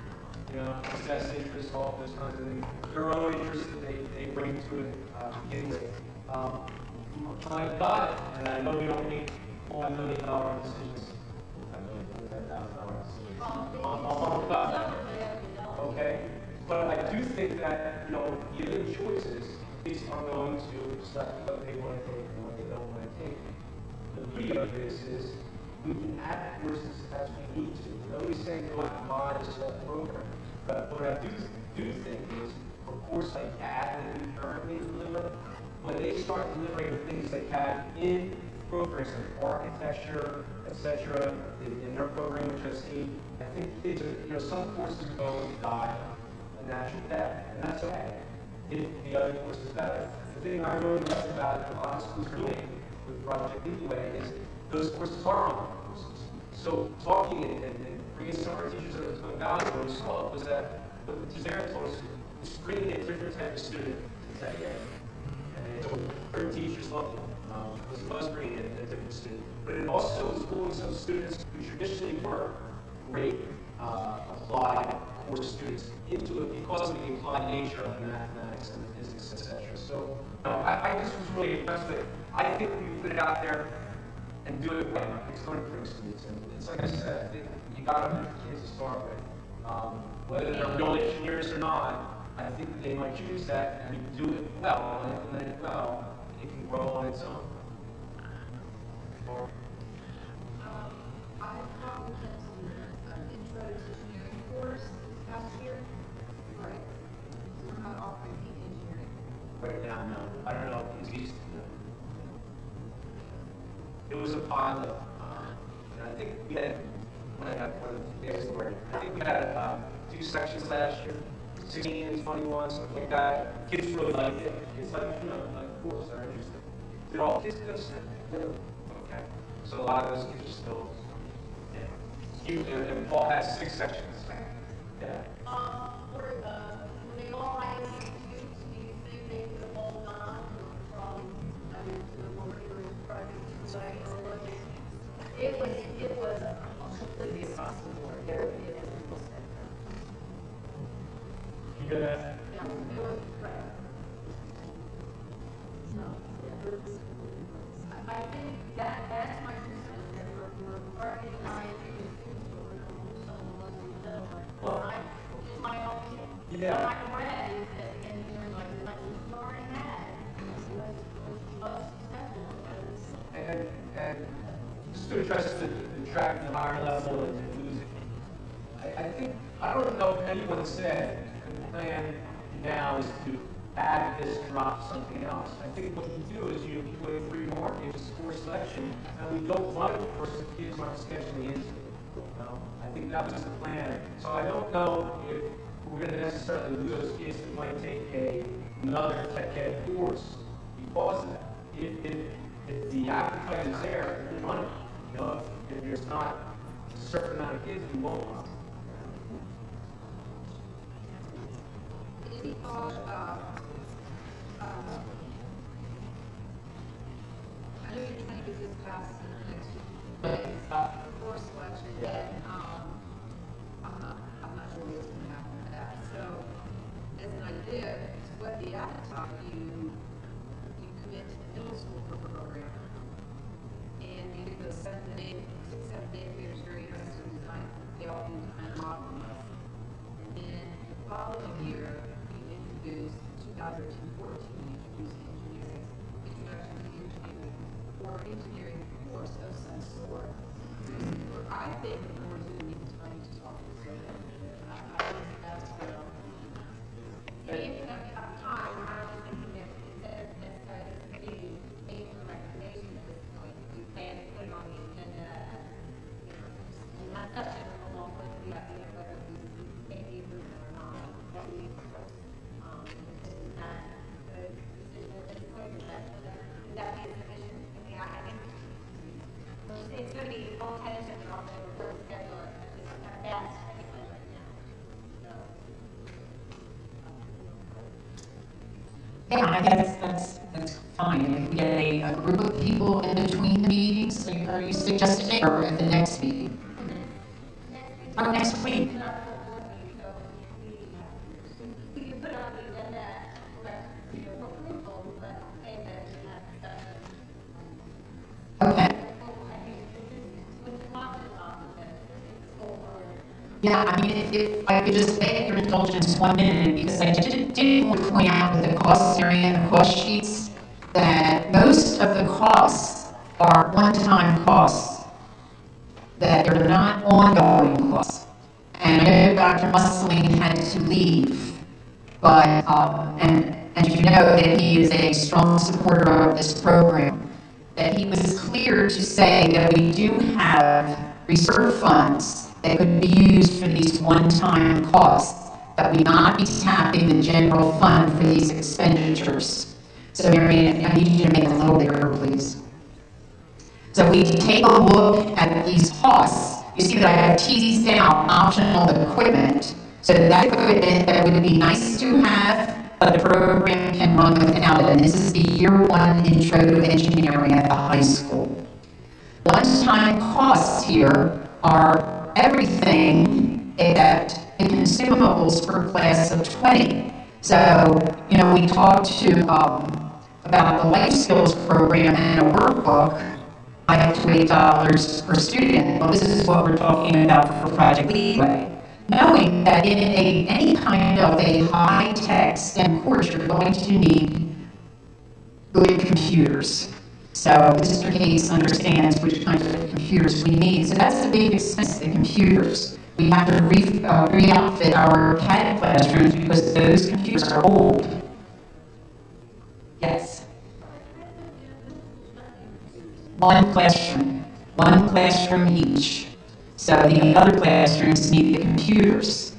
you know, assess interest, all those kinds of things. Their own interest that they bring to it begin with. I got it, and I know we don't make $1 million decisions. Okay? But I do think that, you know, given choices, these are going to select what they want to take and what they don't want to take. The beauty of this is we can add courses as we need to. Nobody's saying go out and buy this program. But what I do think is, for courses like that we currently deliver, when they start delivering the things they have in programs like architecture, etc., in their program, which has seen, I think kids are, you know, some courses are going to die a natural death, and that's okay. If the other course is better. The thing I really like about a lot of schools are doing with Project Leadway is those courses are online courses. So talking and bringing some of our teachers that was going down when we saw it was that what the teacher told us is bringing a different type of student to that area. And so our teachers loved it. It was bringing in a different student. But it also was pulling some students who traditionally were great applied course students into it because of the applied nature of the mathematics and the physics, etc. So I just was really impressed with it. I think we put it out there and do it well. It's going to bring students in. It's like I said, I think you got to have kids to start with. Whether they're real engineers or not, I think they might choose that, and you do it well, and implement it well, it can grow on its own. I probably canceled an intro to engineering course this past year. Right. We're not offering the engineering. Right now, no. I don't know if it's used to do it. It was a pilot, and I think we had, when I got one of the days where I think we had 2 sections last year, 16 and 21, something like that. Kids really liked it. It's like, you know, like courses are interesting. Did all kids go to okay. So a lot of those kids are still, and Paul has 6 sections. Yeah. When they all had students, do you think they could have all gone from, I mean, to the more rigorous project side, or was it was completely across the board. There would be a different step. You get that? Yeah, it was right. No, I think that's my concern, that we're already trying to my own. Yeah. What I read is that engineering like we already had was successful. And just to address the track at the higher level and losing, I think, I don't know if anyone said the plan now is to add this, drop something else. I think what you do is you put 3 more into course selection, and we don't want to force the kids aren't scheduling into it. I think that was the plan. So I don't know if we're going to necessarily lose those kids that might take another tech ed course because of that. If the appetite is there, we want it. You know, if there's not a certain amount of kids, we won't want it. Any thought about, I know you're trying to get this passed next week, but following year, we introduced 2014, we introduced engineering, introduction to engineering, or engineering course of some sort. I think we're doing it time to talk. So I was asked, If you don't have time, I was thinking that instead of necessarily committee making a recommendation at this point, we plan to put it on the agenda as, and not touch it along with the idea of whether we make the improvement or not. That we, this is not a decision at this point, would that be sufficient? I mean, I think it's going to be all tentative and also we're schedule it at best anyway right now. So. Yeah, I guess that's fine. If we get a group of people in between the meetings, are you suggesting, or at the next meeting? Oh, next week. We can put it on the agenda for approval, but say that Okay. Yeah, I mean, if I could just beg your indulgence 1 minute, because I did want to point out with the cost area and the cost sheets that most of the costs are one-time costs, that they're not ongoing costs. And I know Dr. Mussolini had to leave, but, and you know that he is a strong supporter of this program, that he was clear to say that we do have reserve funds that could be used for these one-time costs, that we not be tapping the general fund for these expenditures. So, Mary, I need you to make it a little bigger, please. So we take a look at these costs. You see that I have teased down optional equipment. So that equipment that would be nice to have, but the program can run without it. And this is the year 1 intro to engineering at the high school. One-time costs here are everything except the consumables per class of 20. So, you know, we talked to about the life skills program and a workbook, $5 to $8 per student. Well, this is what we're talking about for Project Leeway. Knowing that in any kind of a high-tech STEM course, you're going to need good computers. So Mr. Case understands which kinds of computers we need. So that's the big expense, the computers. We have to re-outfit our CAD classrooms because those computers are old. Yes? One classroom each. So the other classrooms need the computers.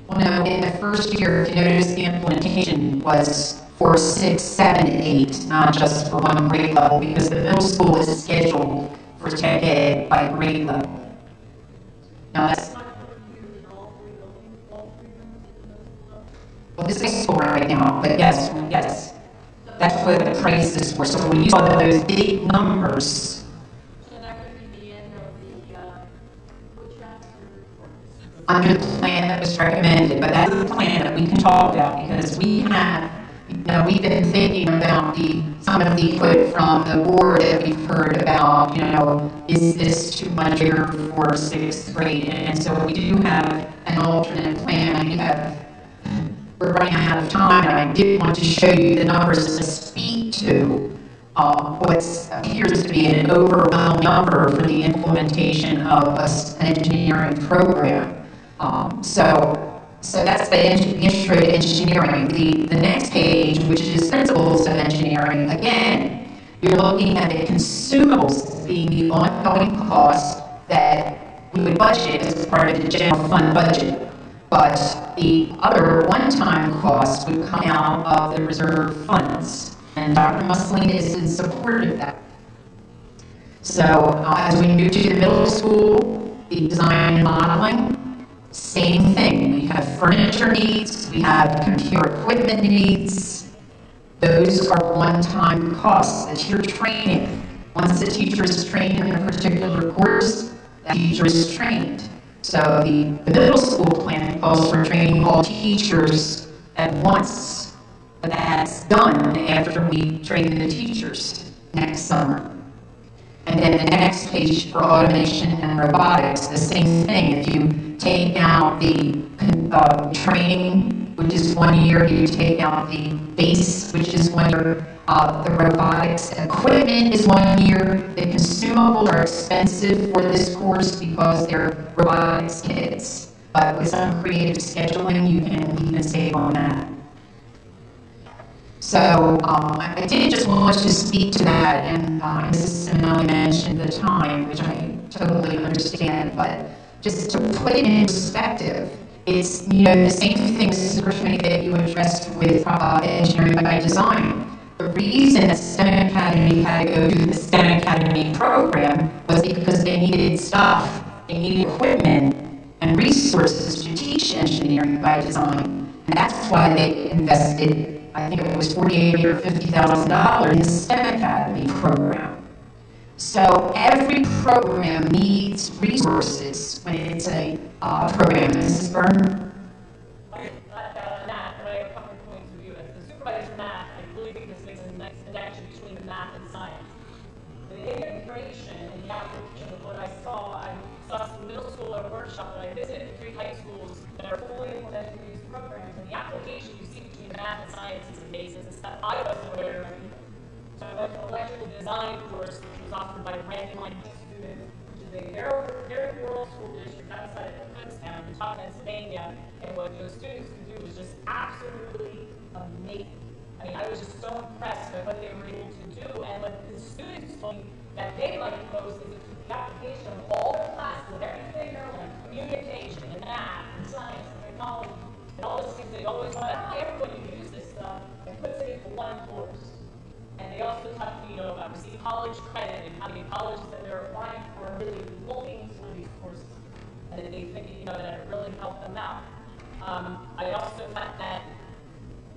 Well, no, in the first year, if you notice, the implementation was for 6, 7, and 8, not just for one grade level, because the middle school is scheduled for tech ed by grade level. Now that's well, this is school right now, but yes, that's what the price is for. So when you saw those big numbers, under the plan that was recommended, but that's the plan that we can talk about because we have, you know, we've been thinking about some of the input from the board that we've heard about, you know, is this too much here for 6th grade? And so we do have an alternate plan. We're running out of time, and I did want to show you the numbers to speak to what appears to be an overwhelming number for the implementation of an engineering program. So that's the intro to engineering. The next page, which is principles of engineering, again, you're looking at the consumables being the ongoing cost that we would budget as part of the general fund budget. But the other one-time costs would come out of the reserve funds. And Dr. Mussolini is in support of that. So as we move to the middle school, the design and modeling, same thing. We have furniture needs, we have computer equipment needs. Those are one-time costs. The teacher training. Once the teacher is trained in a particular course, that teacher is trained. So the middle school plan calls for training all teachers at once. But that's done after we train the teachers next summer. And then the next page for automation and robotics, the same thing. If you take out the training, which is 1 year, you take out the base, which is 1 year, the robotics equipment is 1 year. The consumables are expensive for this course because they're robotics kits. But with some creative scheduling, you can even save on that. So I did just want to speak to that, and Mrs. Simonelli mentioned the time, which I totally understand, but just to put it in perspective, it's the same thing, Mrs. Griffin, that you addressed with engineering by design. The reason that STEM Academy had to go to the STEM Academy program was because they needed stuff, they needed equipment and resources to teach engineering by design. And that's why they invested, I think it was $48,000 or $50,000 in the STEM Academy program. So every program needs resources when it's a program. Mrs. Byrne? I have a couple points of view. As the supervisor of math, I really think this makes a nice connection between the math and science. The integration and the application of what I saw some middle school at a workshop that I visited, 3 high schools that are fully implementing these programs, and the application you see between math and science is amazing. It's stuff I wasn't aware of. So I went to an electrical design course, which was offered by Brandon students, which is a very rural school district outside of Kutztown in Pennsylvania. And what those students could do was just absolutely amazing. I mean, I was just so impressed with what they were able to do. And what the students told me that they liked most is the application of all the classes, of everything they're like communication and math and science and technology and all those things they always want. Everybody use this stuff and puts it into one course. And they also talk to me, about receiving college credit and how many colleges that they're applying for are really looking for these courses. And that they think, that it really helped them out. I also thought that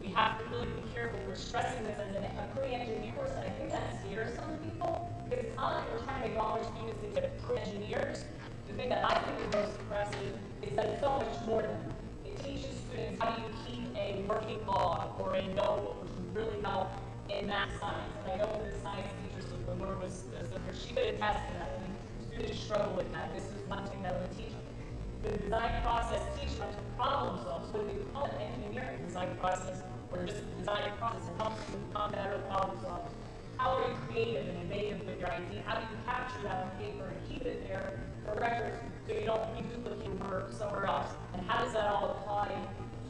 we have to really be careful. We're stressing this as a pre-engineer course, and I think that scares some people. Because it's not like we're trying to make all our students into pre-engineers. The thing that I think is most impressive is that it's so much more than that. It teaches students how do you keep a working log or a notebook, which would really help in math science. And I know that the science teachers, when she could attest to that. I mean, students struggle with that. This is one thing that would teach them. The design process teaches them to problem solve. So we call it engineering design process, or just the design process that helps you become better problem solvers. How are you creative and innovative with your idea? How do you capture that on paper and keep it there for records so you don't duplicate work somewhere else? And how does that all apply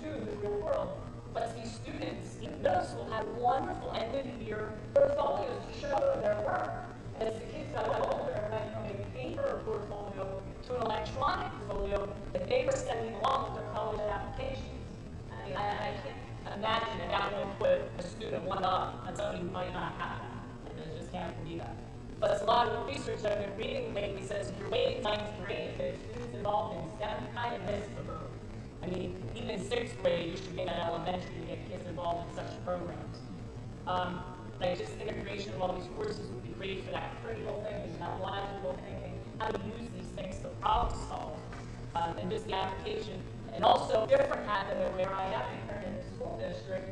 to the real world? But these students in middle school had wonderful end of the year portfolios to show their work. And as the kids got older, and went from a paper portfolio to an electronic portfolio that they were sending along with their college applications. I mean, I can't imagine that that will put a student one up on something who might not have that. It just can't be that. But it's a lot of research that I've been reading lately says if you're waiting 9th grade, if students involved in STEM kind of miss the boat. I mean, even in 6th grade, you should be in elementary to get kids involved in such programs. Like just integration of all these courses would be great for that critical thinking, that logical thinking, how to use these things to problem solve, and just the application. And also, different hat than where I am in the school district.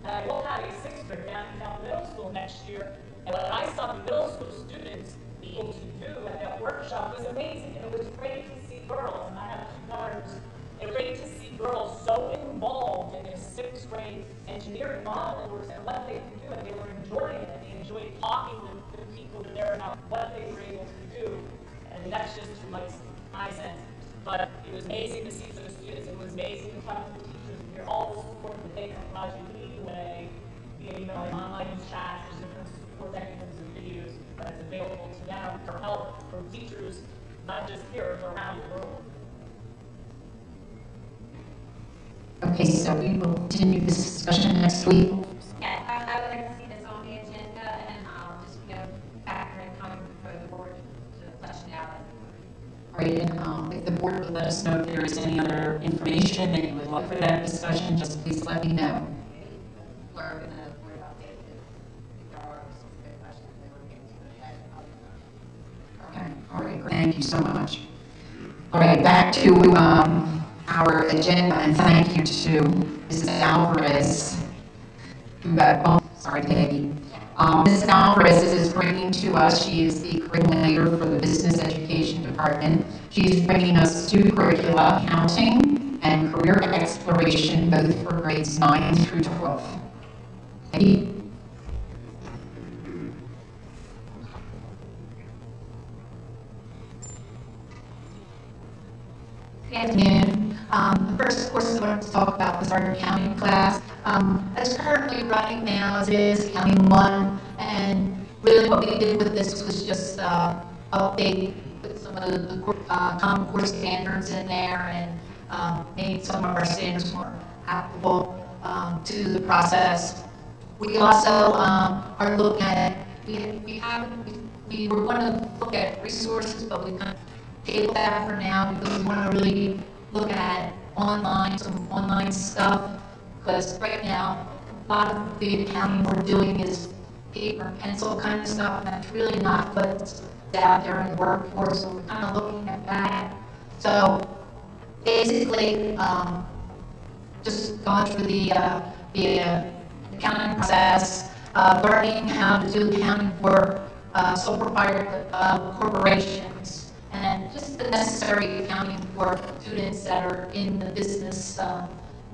And I will have a 6th grade downtown middle school next year. And what I saw the middle school students be able to do at that workshop was amazing. And it was great to see girls, and I have 2 daughters. It was great to see girls so involved in their 6th grade engineering model course and what they could do, and they were enjoying it. They enjoyed talking to the people there about what they were able to do. And that's just my sense. But it was amazing to see those students. It was amazing to talk to the teachers and hear all the support that they can provide you either way, via online chats, there's different support mechanisms and videos that's available to them for help from teachers, not just here, but around the world. Okay, so we will continue this discussion next week. Yeah, I would like to see this on the agenda, and I'll just, factor in coming before the board to flesh it out. All right, and if the board would let us know if there is any other information that you would like for that discussion, just please let me know. Okay, all right, thank you so much. All right, back to our agenda, and thank you to Mrs. Alvarez. Sorry, Peggy. Mrs. Alvarez is bringing to us. She is the curriculum leader for the business education department. She's bringing us two curricula, accounting and career exploration, both for grades 9 through 12. Thank you. Good afternoon. The first course I wanted to talk about was our accounting class. It's currently running now as it is Accounting 1, and really what we did with this was just update, put some of the common core standards in there, and made some of our standards more applicable to the process. We also are looking at, we were going to look at resources, but we kind of table that for now because we want to really look at some online stuff, because right now a lot of the accounting we're doing is paper and pencil kind of stuff, and that's really not what's out there in the workforce, so we're kind of looking at that. So basically, just going through the accounting process, learning how to do accounting for sole proprietor corporations, and just the necessary accounting for students that are in the business,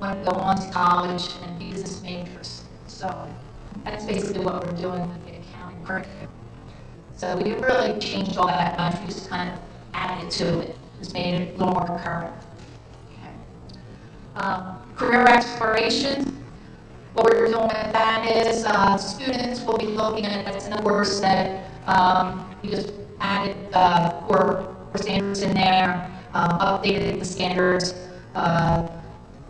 want to go on to college and be business majors. So that's basically what we're doing with the accounting curriculum. So we didn't really change all that much, we just kind of added to it, just made it a little more current. Okay. Career exploration. What we're doing with that is students will be looking at, that's in the course that we just added core standards in there, updated the standards.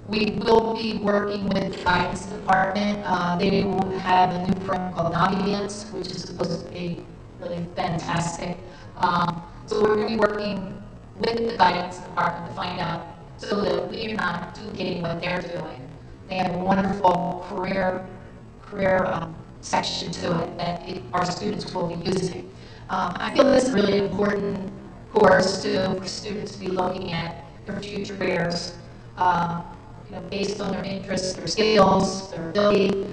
We will be working with the guidance department. They will have a new program called Naviance, which is supposed to be really fantastic. So we're going to be working with the guidance department to find out so that we're not duplicating what they're doing. They have a wonderful career section to it that our students will be using. I feel this is a really important course for students to be looking at their future careers, based on their interests, their skills, their ability,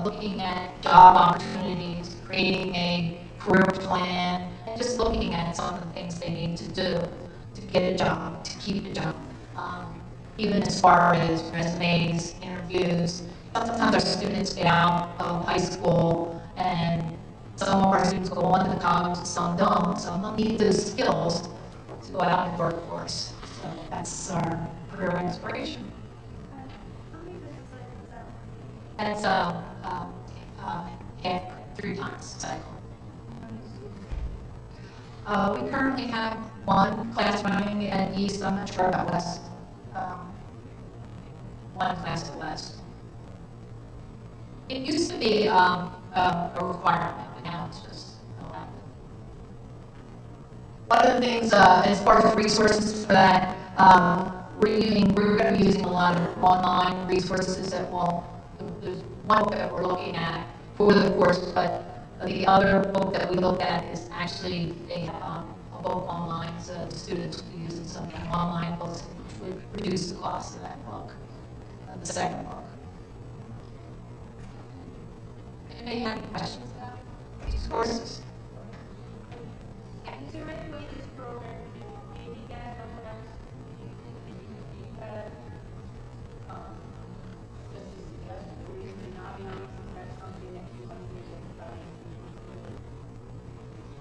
looking at job opportunities, creating a career plan, and just looking at some of the things they need to do to get a job, to keep a job. Even as far as resumes, interviews. Sometimes our students get out of high school and some of our students go on to college, some don't. Some of them need those skills to go out and work for us. So that's our career inspiration. That's half 3 times cycle. We currently have one class running at East. I'm not sure about West. One class at West. It used to be a requirement, but now it's just allowed. One of the things, as far as resources for that, we're going to be using a lot of online resources that there's one book that we're looking at for the course, but the other book that we look at is actually a book online, so the students will be using some kind of online books, which would reduce the cost of that book, the second book. Anybody have any questions about these courses? Is there any way this program can be done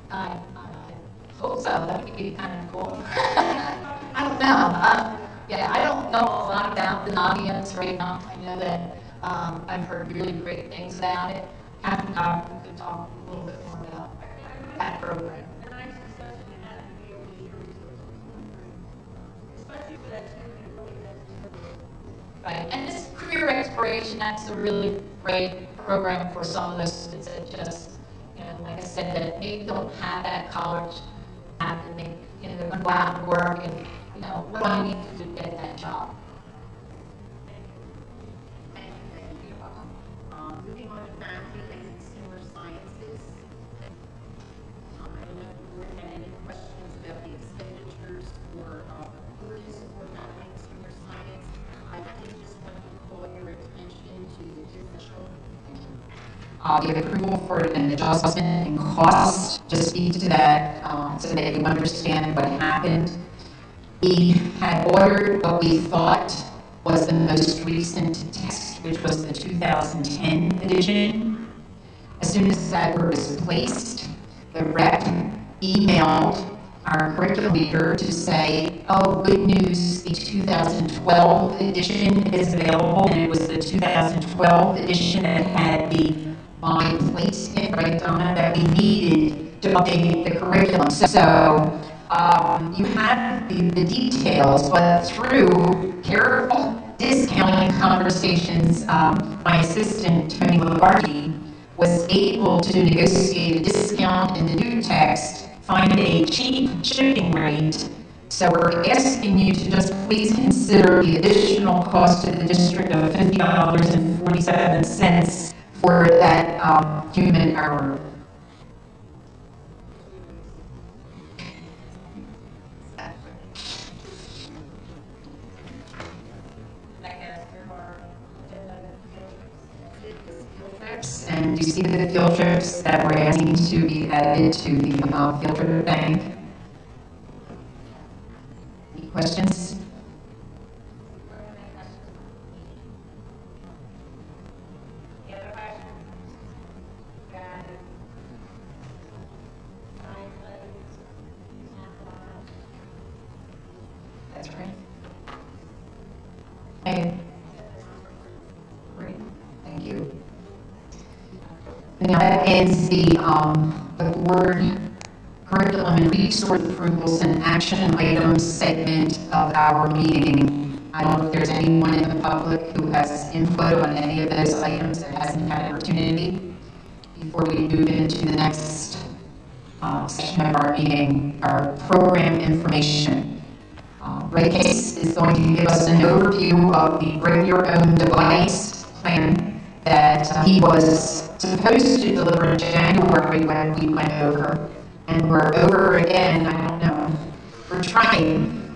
I hope so. That would be kind of cool. I don't know. I don't know a lot about the audience right now. I know that I've heard really great things about it. After we could talk a little bit more about that program. Right, and this career exploration, that's a really great program for some of those students that just, like I said, that maybe don't have that college path, and they, they're going to go out and work, and, what do I need to do to get that job? Moving on to family and consumer sciences. I don't know if the board had any questions about the expenditures for courses for family and consumer science. I did just want to call your attention to the additional The approval for an adjustment in cost just speak to that so that you understand what happened. We had ordered what we thought was the most recent text, which was the 2010 edition. As soon as that order was placed, the rep emailed our curriculum leader to say, oh, good news, the 2012 edition is available, and it was the 2012 edition that had the by placement, right, Donna, that we needed to update the curriculum. So you have the details, but through careful discounting conversations, my assistant, Tony Lagarde, was able to negotiate a discount in the new text, find a cheap shipping rate. So we're asking you to just please consider the additional cost to the district of $50.47 for that human error. And you see the field trips that we're asking to be added to the field trip bank. Any questions? That's right. Okay. Great. Thank you. Now that ends the board curriculum and resource approvals and action items segment of our meeting. I don't know if there's anyone in the public who has input on any of those items that hasn't had an opportunity before we move into the next section of our meeting, our program information. Ray Case is going to give us an overview of the Bring Your Own Device plan that he was supposed to deliver in January when we went over. And we're over again, I don't know. We're trying.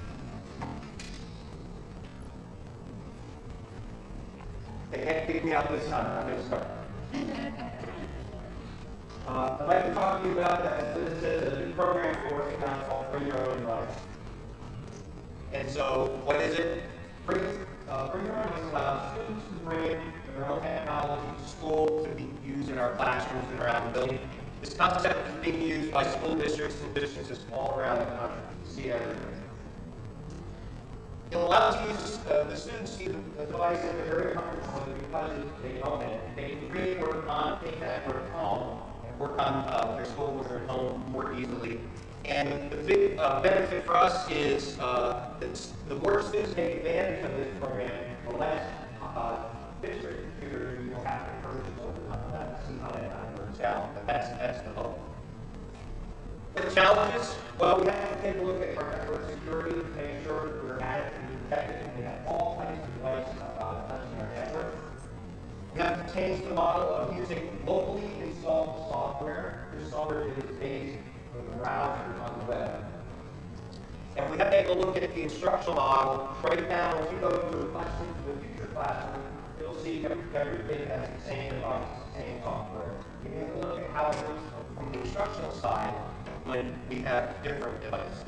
They can't kick me out this time. I'm going to start. I'd like to talk to you about that. This is a new program we're working on called Bring Your Own Device. And so, what is it? Bring Your Own Device allows students to bring their own technology to school to be used in our classrooms and around the building. This concept is being used by school districts and districts all around the country. You see everywhere. It allows the students to use the device in a very comfortable because they own it. They can really work on things that work at home and work on their schoolwork at home more easily. And the big benefit for us is the more students take advantage of this program, the less district computers you will have to purchase over time. That's how that works out, but that's the hope. The challenges, well, we have to take a look at our network security to make sure that we're adequately protected and we have all kinds of devices touching our network. We have to change the model of using locally installed software. This software is based on the browsers on the web. And we have to take a look at the instructional model. Right now, if you go to a classroom, to a future classroom, you'll see everything has the same device, the same software. You need to look at how it works from the instructional side when we have different devices.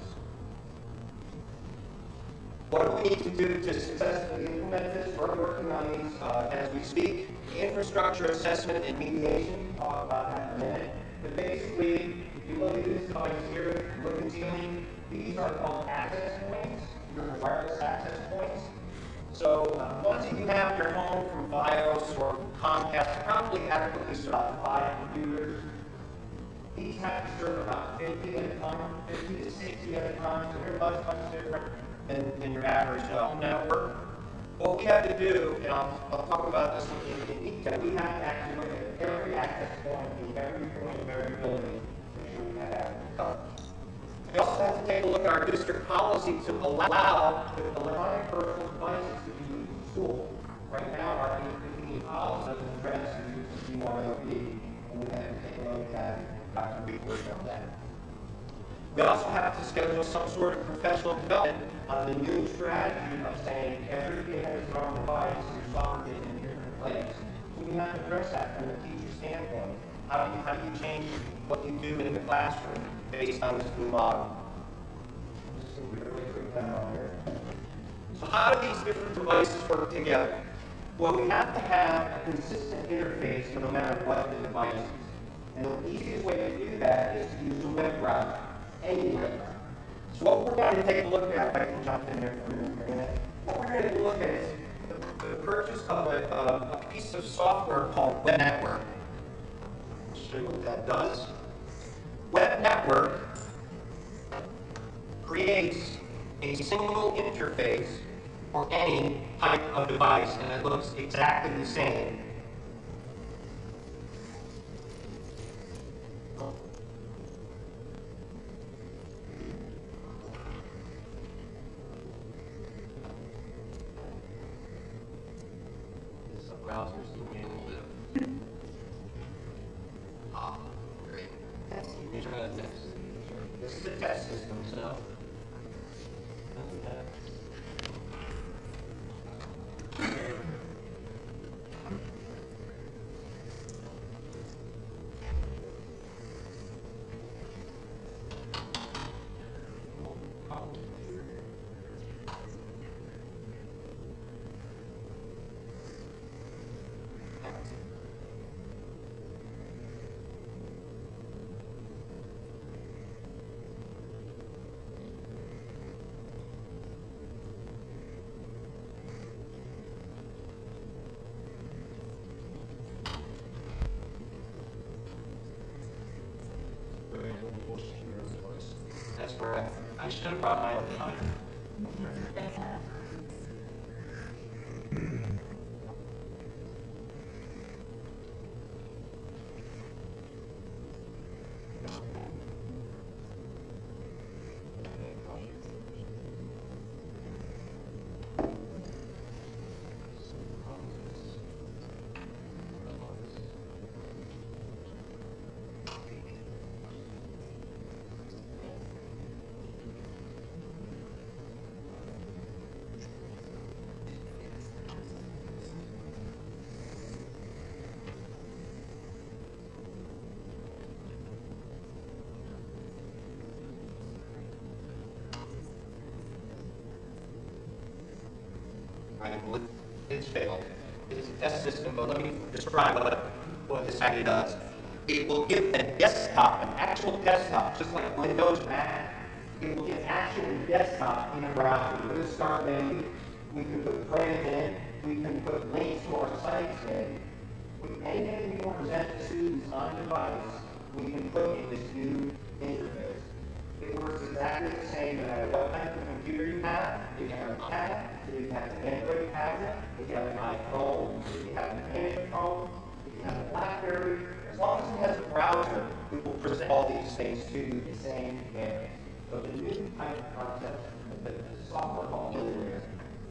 What do we need to do to successfully implement this? We're working on these as we speak. Infrastructure assessment and mediation, I'll talk about that in a minute. But basically, if you look at this device here, look and see, these are called access points, your wireless access points. So once you have your home from BIOS or Comcast, probably adequately about 5 computers. These have to serve about 50 at a time, 50 to 60 at a time, so they're much different than your average home network. What we have to do, and I'll talk about this in detail, we have to actually look at every access point in every point of every building to make sure we have adequate coverage. We also have to take a look at our district policy to allow the electronic personal devices to be used in school. Right now, our APP policy doesn't address the use of C1OP, and we have to take a look at Dr. Beaver on that. We also have to schedule some sort of professional development on the new strategy of saying everything has its own device, your software is in a different place. So we have to address that from a teacher standpoint. I How do you change what you do in the classroom based on this new model? So how do these different devices work together? Well, we have to have a consistent interface no matter what the device is. And the easiest way to do that is to use a web browser, any web browser. So what we're going to take a look at, if I can jump in there for a minute, what we're going to look at is the purchase of a piece of software called Web Network. I'll show you what that does. Web Network creates a single interface for any type of device, and it looks exactly the same. Browsers looking a little bit. Great. This is the test system, so. That's correct. I should have brought my own time. It's failed. It's a test system, but let me describe what this actually does. It will give a desktop, an actual desktop, just like Windows, Mac. It will give actual desktop in a browser. With a start menu, we can put friends in, we can put links to our sites in. With anything we want to present to students on device, we can put in this new interface. It works exactly the same no matter what type of computer you have. If you have a tablet, if you have an Android tablet, if you have an iPhone, if you have an Android phone, if you have a BlackBerry, as long as it has a browser, we will present all these things to you the same way. So the new type of concept, the software called middleware,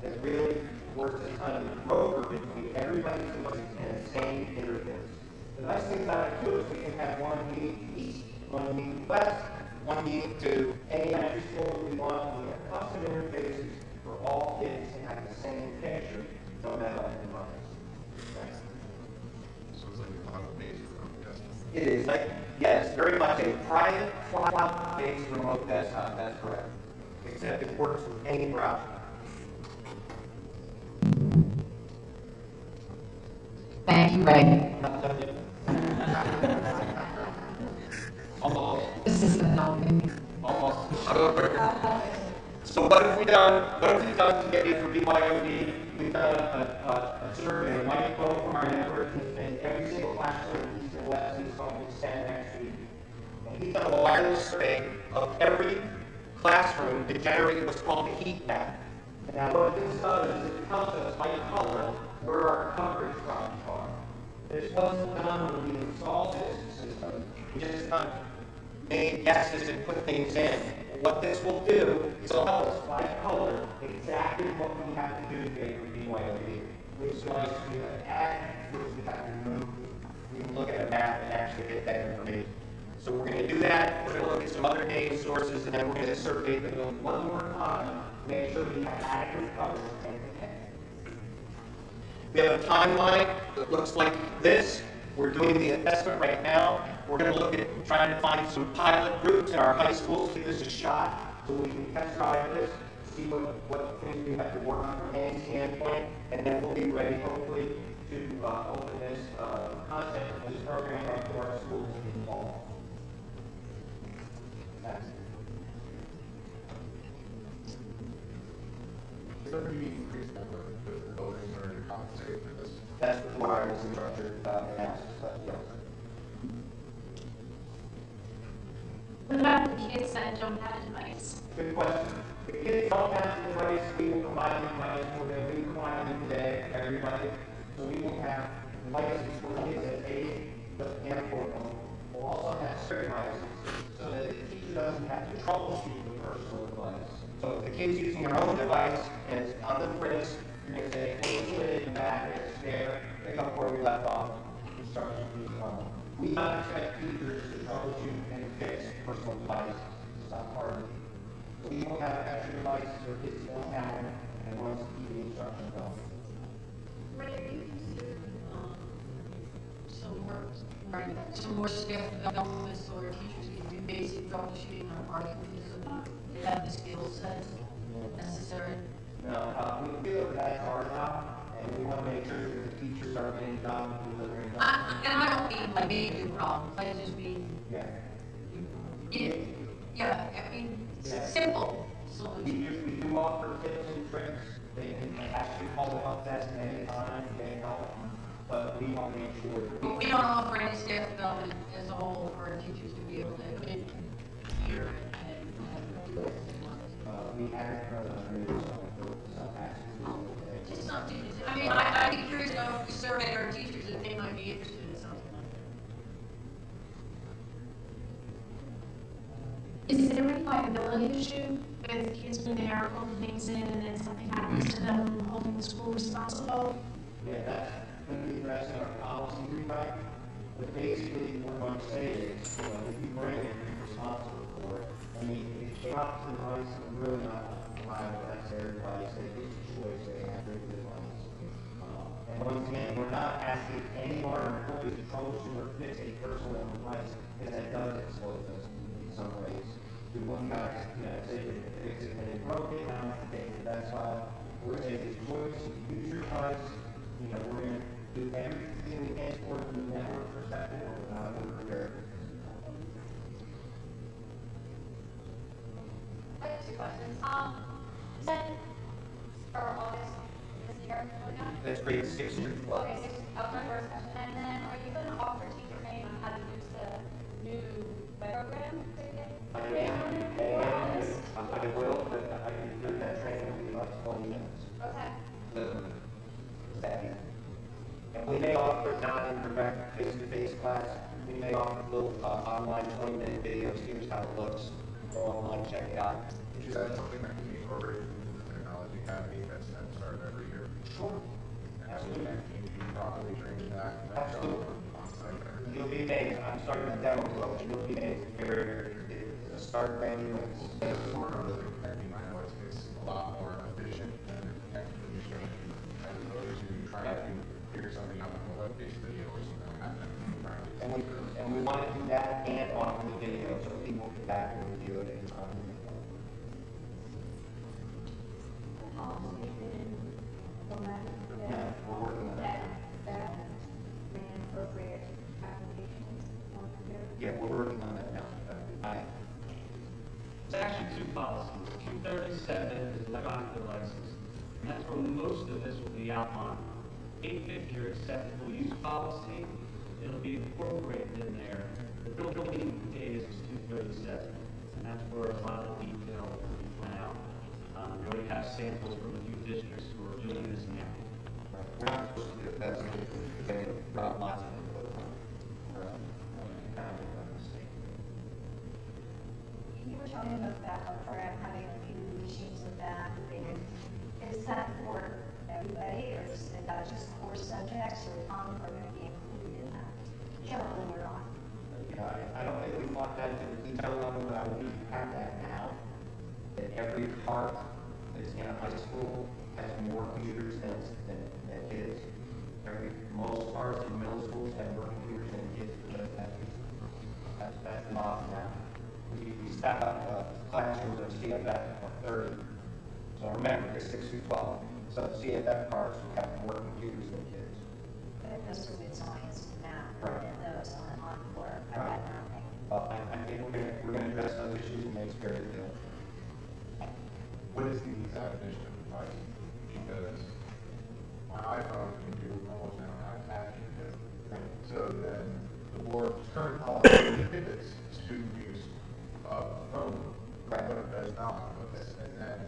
that really works as kind of a broker between everybody's devices and the same interface. The nice thing about it too is we can have one meeting east, one meeting west, one meeting to any elementary school we want. We have custom interfaces for all kids to have the same picture, no matter what the device. So it's like a cloud-based remote desktop. It is like, yes, very much a private cloud-based remote desktop. That's correct. Except it works with any browser. Thank you, Ray. Almost. This is helping. Almost. So what have we done? What have we done to get you for BYOD? We've done a survey, a microphone from our network, and every single classroom east and west is going to stand next week. And we've done a wireless survey of every classroom to generate what's called a heat map. Now what this does is it tells us by color where our coverage problems are. This wasn't done when we installed this system. We just kind of made guesses and put things in. What this will do is it'll help us by color exactly what we have to do to get for BYOD. Which device we have to add, which we have to remove. We can look at a map and actually get that information. So we're going to do that. We're going to look at some other data sources, and then we're going to survey them one more time to make sure we have accurate coverage. We have a timeline that looks like this. We're doing the assessment right now. We're going to look at trying to find some pilot groups in our high schools, give this a shot, so we can test drive this, see what things we have to work on from a standpoint, and then we'll be ready, hopefully, to open this content of this program up to our schools in fall. That's it. Is there going to be increased effort with the building in order to compensate for this? That's what the wireless instructor asks, yes. What about the kids that don't have a device? Good question. The kids don't have the device, we will provide the device for them. We provide them today, everybody. So we will have devices for kids at 8 and 4. We'll also have certain devices so that the teacher doesn't have to troubleshoot the personal device. So if the kid's using their own device and it's on the fritz, you're going to say, hey, put it in the back, it's there, pick up where we left off, instructions will be followed. We do not expect teachers to troubleshoot and fix personal devices. It's not part of it. So we will have extra devices for kids to have them and ones to keep the instruction going. Some more staff development or teachers can do basic troubleshooting on arguments and have the skill set necessary. No, we feel that that's our job, and we want to make sure that the teachers are getting done delivering. And I don't mean like major problems. I just mean I mean simple solutions. We do offer tips and tricks. They can actually call the help desk at any time. They help, but we want to make sure that We don't offer any staff development as a whole for teachers to be able to come in here and do it. We haven't heard of Just something. I mean, I'd be curious to know if we surveyed our teachers if they might be interested in something. Is there any liability issue with kids when they're holding things in and then something happens to them, holding the school responsible? Yeah, that's going to be addressing our policy rewrite. But basically, what I'm going to say is, if you bring it, you're responsible for it. I mean, if you drop the device, I'm really not liable. That's their device. They get the choice. They have their device. And once again, we're not asking any of our employees to troubleshoot or fix a personal device, because that does exploit us in some ways. We want you guys, say you fix it and it broke it, now I have to fix it. That's why we're taking choice, use your device. We're going to do everything we can for it from the network perspective. We're prepared. I have 2 questions. Is that for August this year? That's grade 6 through 12. Okay, that was my first question. And then are you going to offer teacher training on how to use the new web program? I will, but I can do that training in about 20 minutes. Okay. And we may offer not in direct face-to-face class. We may offer little online 20-minute videos. Here's how it looks. Go online, check it out. Is that something that can be incorporated into the Technology Academy that's started every year? Sure. Absolutely. Can you be properly trained in that? Absolutely. You'll be amazed. I'm starting the demo program. You'll be amazed. It's a start menu. It's sort of the technique. I know it's a lot more efficient than administration as opposed to trying to figure something out on a web-based video or something like that. And we want to do that and offer the video so people can back and review it anytime. Yeah, we're working on that. Yeah, we're working on that now. It's actually 2 policies. 237 is electronic devices. And that's where most of this will be outlined. 850 or acceptable use policy, it'll be incorporated in there. The building is 237, and that's where a lot of detail will be put out. We already have samples from a few districts who are doing this now. We're not supposed to do it. That's Rob Watson. You were talking about that program having a few machines in the back. Is that for everybody, or is that just core subjects, or common program be included in that? Generally, or not? I don't think we want that to the detail level, but I would have that now. That every part that's in a high school has more computers than kids. right? Most ours in middle schools have more computers than kids for those activities. That's not now. We stack up classrooms of CFF of 30. So remember, it's 6 through 12. So CFF cars have more computers than kids. But those are with science and math, Right. and those on floor. Right. Well, I think we're going to address those issues and make it fair to do. What is the definition of device? Because my iPhone can do almost an iPad. So then the board's current policy prohibits student use of a phone, but it does not with this. And then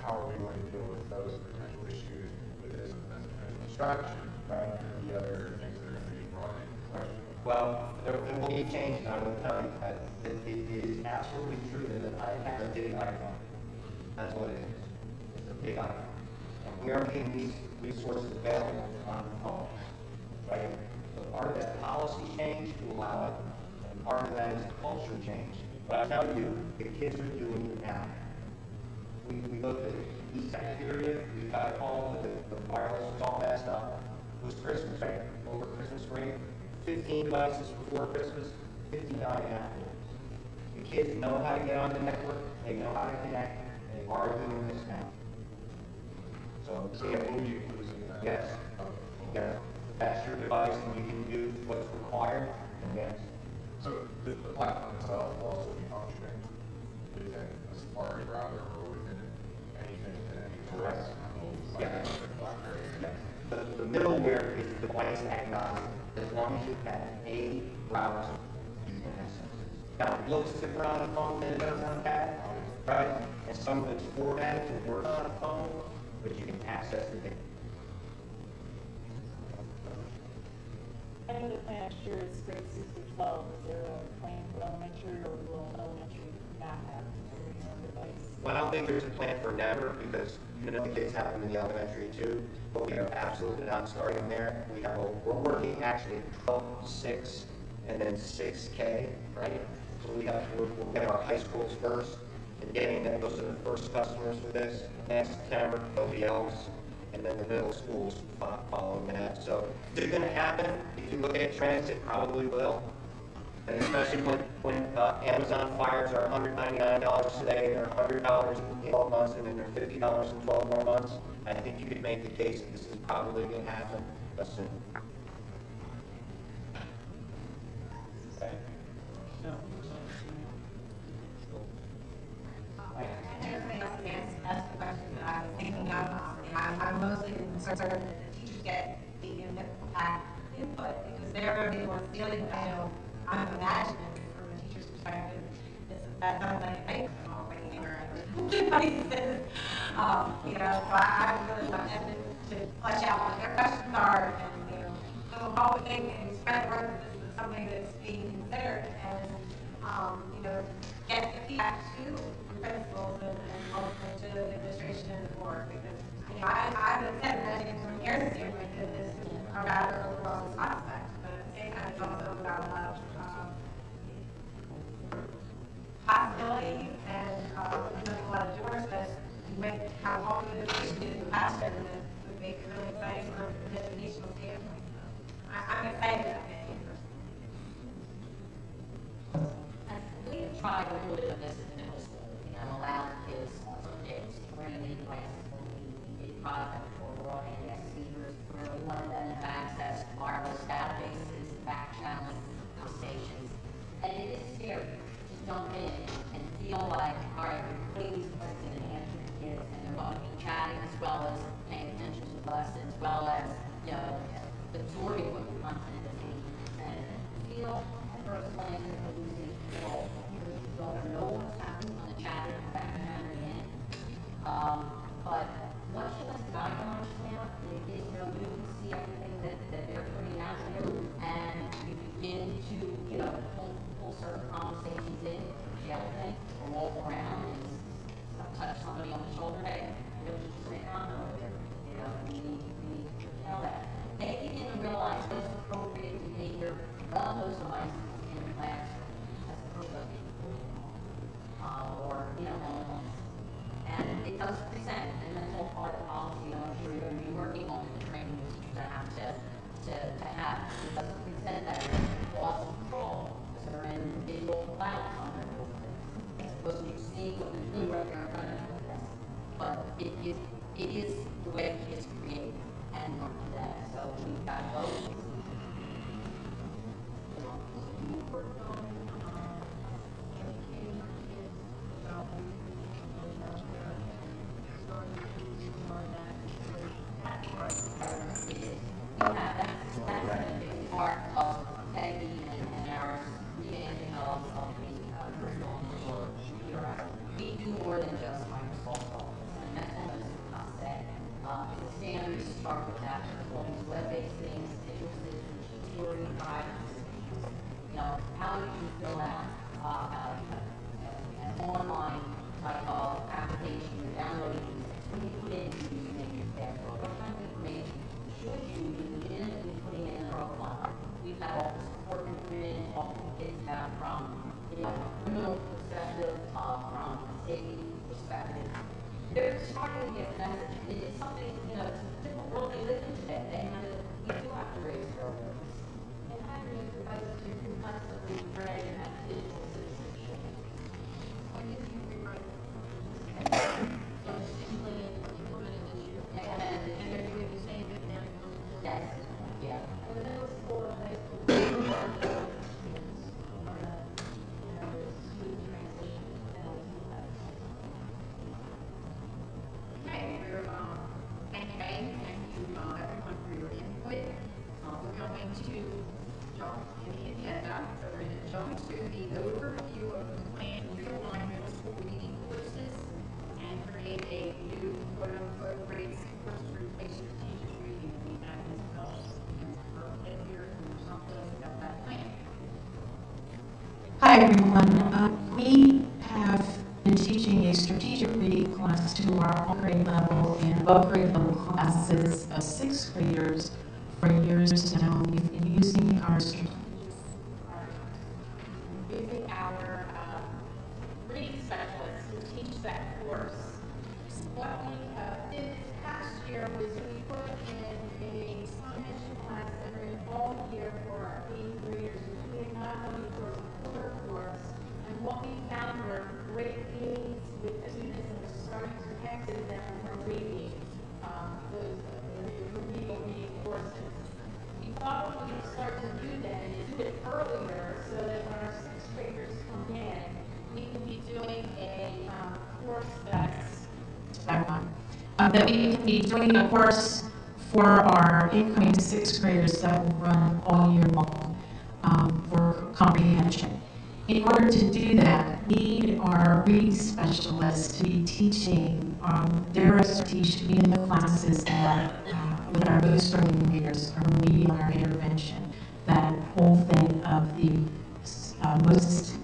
how are we going to deal with those potential issues with this as a potential distraction, right? And the other things that are going to be brought into question? Well, there will be changes. I will tell you that it is absolutely true that I have a big iPhone. That's what it is. It's a big iPhone. And we are making these resources available on the phone, right? So part of that policy change to allow it, and part of that is culture change. But I tell you, the kids are doing it now. We looked at East Nigeria, we got a call that the wireless was all messed up. It was Christmas, right? Over Christmas break. 15 devices before Christmas, 59 afterwards. The kids know how to get on the network, they know how to connect, they are doing this now. So, yes, yes, that's your device and you can do what's required, and yes. So the platform itself will also be functioning within a Safari browser or within anything that any Yeah. The middleware is device agnostic, as long as you have a browser. Now, it looks different on a phone than it does on a pad, right? And some of it's formatted to work on a phone, but you can access the data. I know the plan next year is grade 6 through 12. Is there a plan for elementary, or will elementary not have a device? Well, I don't think there's a plan for never, because you know kids have them in the elementary too, but we are absolutely not starting there. We're working actually 12, 6, and then 6K, right? So we'll get our high schools first, and getting them, those are the first customers for this. Next September, nobody else, and then the middle schools following that. So is it going to happen? If you look at trends, it probably will. And especially when Amazon fires are $199 today, they're $100 in 12 months, and then they're $50 in 12 more months, I think you could make the case that this is probably going to happen soon. Okay. That's the question that I was thinking of. I'm mostly concerned that the teachers get the input, because they're the ones dealing with it. I'm imagining from a teacher's perspective, that sounds like a microphone already, or devices. So I really want them to flesh out what their questions are, and go along with it and spread the word that this is something that's being considered, and get the feedback to the principals and ultimately to the administration and the board, because I would say that from a care standpoint that this is about an overall aspect, but at the same time it's also about a lot of possibilities and a lot of doors that make how long the education is in the past, and that would make it really exciting from an educational standpoint. I'm excited about it. We have tried a little bit of this in middle school, allow kids some days to bring in devices when we did product for raw index receivers, where we wanted them to have access to wireless databases, back channeling stations. And it is scary to jump in and feel like, all right, we're putting these devices in the hands of the kids, and they're going to be chatting as well as paying attention to the lesson, as well as, absorbing what the content is being presented. Feel personally as if we're losing control. You don't know what's happening on the chat and back in. But much less dialogue now, the kids you can see everything that they're putting out there, and you begin to, pull certain conversations in, yell things, or walk around and touch somebody on the shoulder, hey, say, oh, no, we need to tell that. They begin to realize what's appropriate behavior of those devices in the classroom, as opposed to we're going to run into this. But it is the way kids create and learn today. So we've got those. That's a big part of Peggy and our revamping of the curriculum. We do more than just Microsoft Office, and that's almost not say. The standards start with that, all these web-based things, digital systems, tutoring, guidance, how you can fill out an online type of application, you're downloading these, when you put in using your staff, what kind of information should you be legitimately putting in the profile? We've had all the support information, all the kids have from criminal perspective, from a safety perspective. They're starting to get the message. It is something, it's a different world they live in today. We do have to raise their awareness. And having a device to constantly read that digital citizenship. When did you rewrite it? So it's implemented this year. And they're doing the same thing now. Yes. Yeah. And the middle school and high school students are the student transition. Okay, thank you everyone for your input. We're going to jump in the agenda. We're going to jump to the overview of the plan to realign middle school reading courses and create a new quote-unquote grade 6 course to replace strategic reading. We have this here or something about that plan. Hi everyone. We have been teaching a strategic reading class to our grade level and above grade level classes of 6th graders for years now. We've been using our Using our reading specialists to teach that course. What we did this past year was we put in a summation class every all year for our 8th graders, including not only for the core course. And what we found were great gains with students that were starting to exit them from reading the reading courses. We thought what we would start to do then is do it earlier so that when our 6th graders come in, we can be doing a course that we can be doing a course for our incoming 6th graders that will run all year long for comprehension. In order to do that, we need our reading specialists to be teaching their expertise to be in the classes that with our most struggling readers are needing our intervention. That whole thing of the most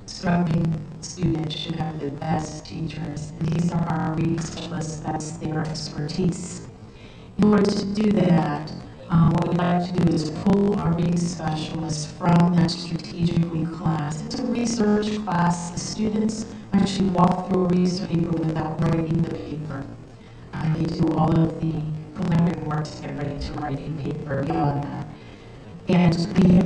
struggling students should have the best teachers. And these are our reading specialists, that's their expertise. In order to do that, what we'd like to do is pull our reading specialists from that strategic read class. It's a research class. The students actually walk through a research paper without writing the paper. They do all of the preliminary work to get ready to write a paper beyond that. And we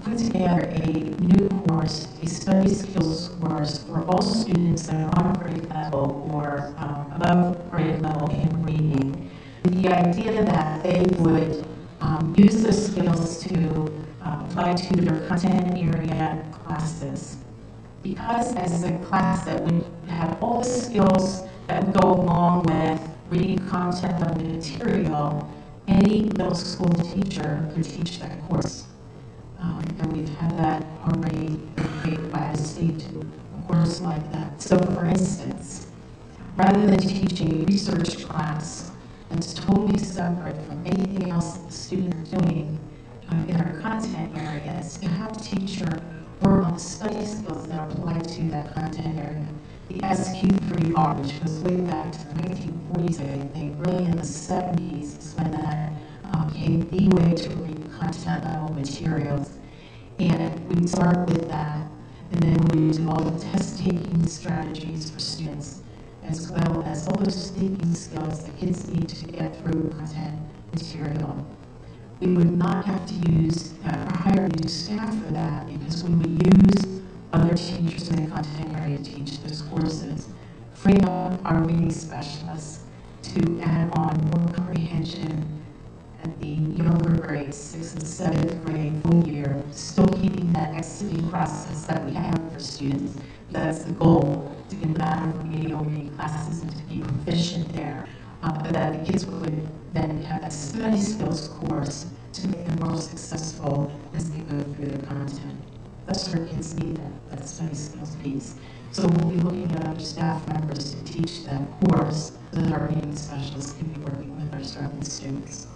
put together a new course, a study skills course for all students that are on grade level or above grade level in reading, with the idea that they would use the skills to apply to their content area classes. Because as a class that would have all the skills that would go along with reading content of the material, any middle school teacher could teach that course. And we've had that already created by the state to a course like that. So for instance, rather than teaching a research class that's totally separate from anything else the student is doing in our content areas, to have a teacher work on the study skills that apply to that content area. The SQ3R, which goes way back to the 1940s, I think, really in the 70s is when that became the way to read content level materials. And we start with that, and then we do all the test-taking strategies for students, as well as all those thinking skills that kids need to get through content material. We would not have to use or hire new staff for that because we would use other teachers in the content area to teach those courses. Freeing up our reading specialists to add on more comprehension at the younger grades, 6th and 7th grade full year, still keeping that exiting process that we have for students. That's the goal, to get them out of remedial reading classes and to be proficient there. But that the kids would then have that study skills course to make them more successful as they go through their content. That's where kids need that study skills piece. So we'll be looking at other staff members to teach that course so that our reading specialists can be working with our struggling students.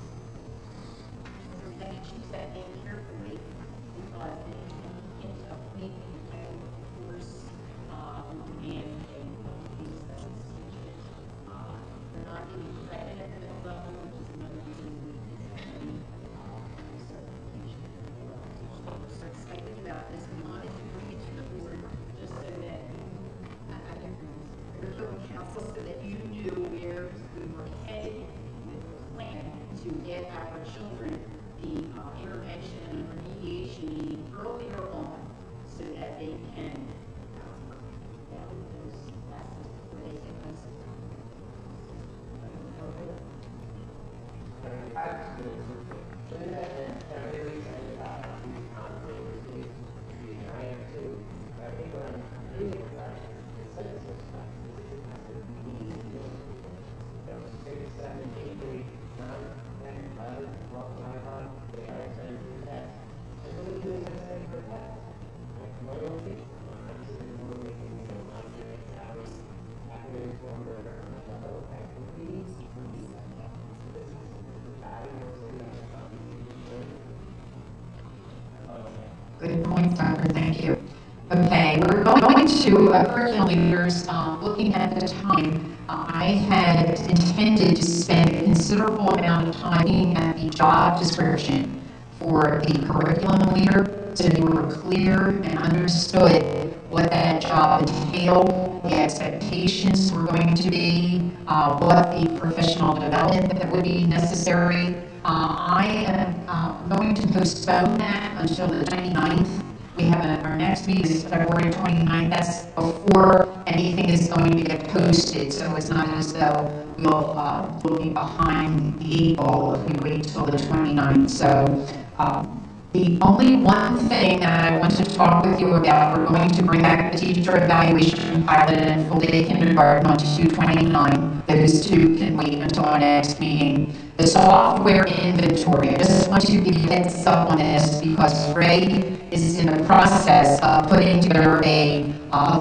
So that you knew where we were headed with the plan to get our children the intervention and remediation needed earlier on so that they can down those lessons before they get those. Good point, Dr. Thank you. Okay, we're going to curriculum leaders. Looking at the time, I had intended to spend a considerable amount of time looking at the job description for the curriculum leader so they were clear and understood what that job entailed, the expectations were going to be, what the professional development that would be necessary. I am going to postpone that until the 29th. We have our next meeting is February 29th. That's before anything is going to get posted, so it's not as though we'll be behind the 8 ball if we wait till the 29th. So the only one thing that I want to talk with you about, we're going to bring back the teacher evaluation pilot and full day kindergarten on 2/29. Those two can wait until our next meeting. The software inventory, I just want to give you a heads up on this because Ray is in the process of putting together a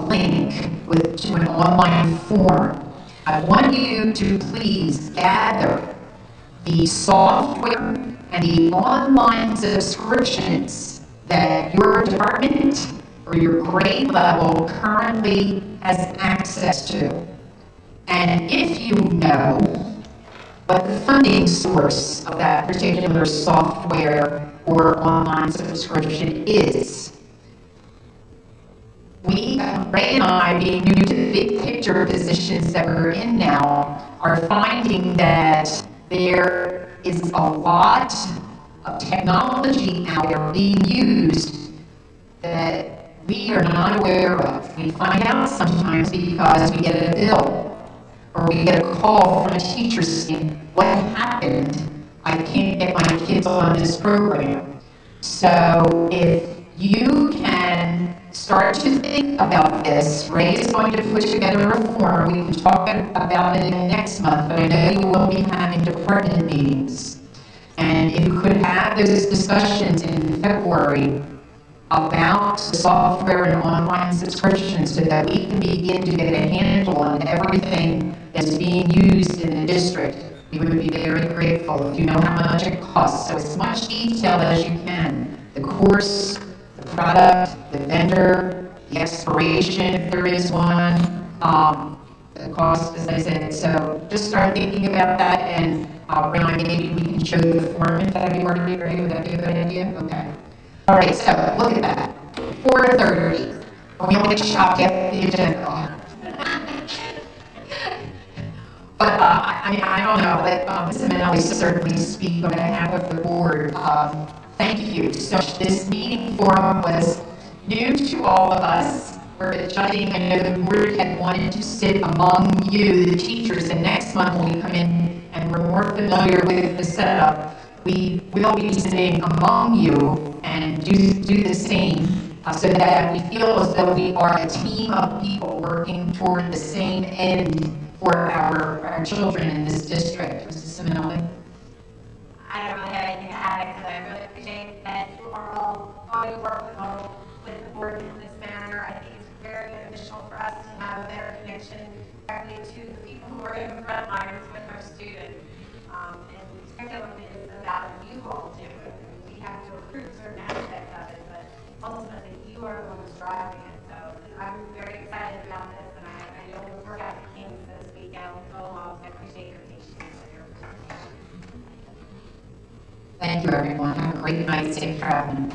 link to an online form. I want you to please gather the software and the online subscriptions that your department or your grade level currently has access to. And if you know what the funding source of that particular software or online subscription is, we, Ray and I, being new to the big picture positions that we're in now, are finding that there is a lot of technology out there being used that we are not aware of. We find out sometimes because we get a bill or we get a call from a teacher saying, what happened? I can't get my kids on this program. So if you can start to think about this, Ray is going to put together a form. We can talk about it next month, but I know you will be having department meetings. And if you could have those discussions in February about the software and online subscriptions so that we can begin to get a handle on everything that's being used in the district, we would be very grateful if you know how much it costs. So as much detail as you can. The course, the product, the vendor, the expiration if there is one, the cost, as I said. So just start thinking about that, and Brian, maybe we can show you the form in February. Would that be a good idea? Okay. All right, so look at that. 4:30. We only shopped at the agenda. But I don't know, but Ms. Minelli certainly speak on behalf of the board. Thank you so much. This meeting forum was new to all of us. We're judging. I know the board had wanted to sit among you, the teachers, and next month when we come in and we're more familiar with the setup, we will be sitting among you and do the same so that we feel as though we are a team of people working toward the same end for our children in this district. Mrs. Simonelli? I don't really have anything to add, because I really appreciate that you are all going to work with the board in this manner. I think it's very beneficial for us to have a better connection directly to the people who are in the front lines with our students. And curriculum is about you all too. We have to approve certain aspects of it, but ultimately you are the ones driving it. So I'm very excited about this, and I know we'll work out the kinks this weekend. So I appreciate your patience and your participation. Thank you, everyone. Have a great night. Safe traveling.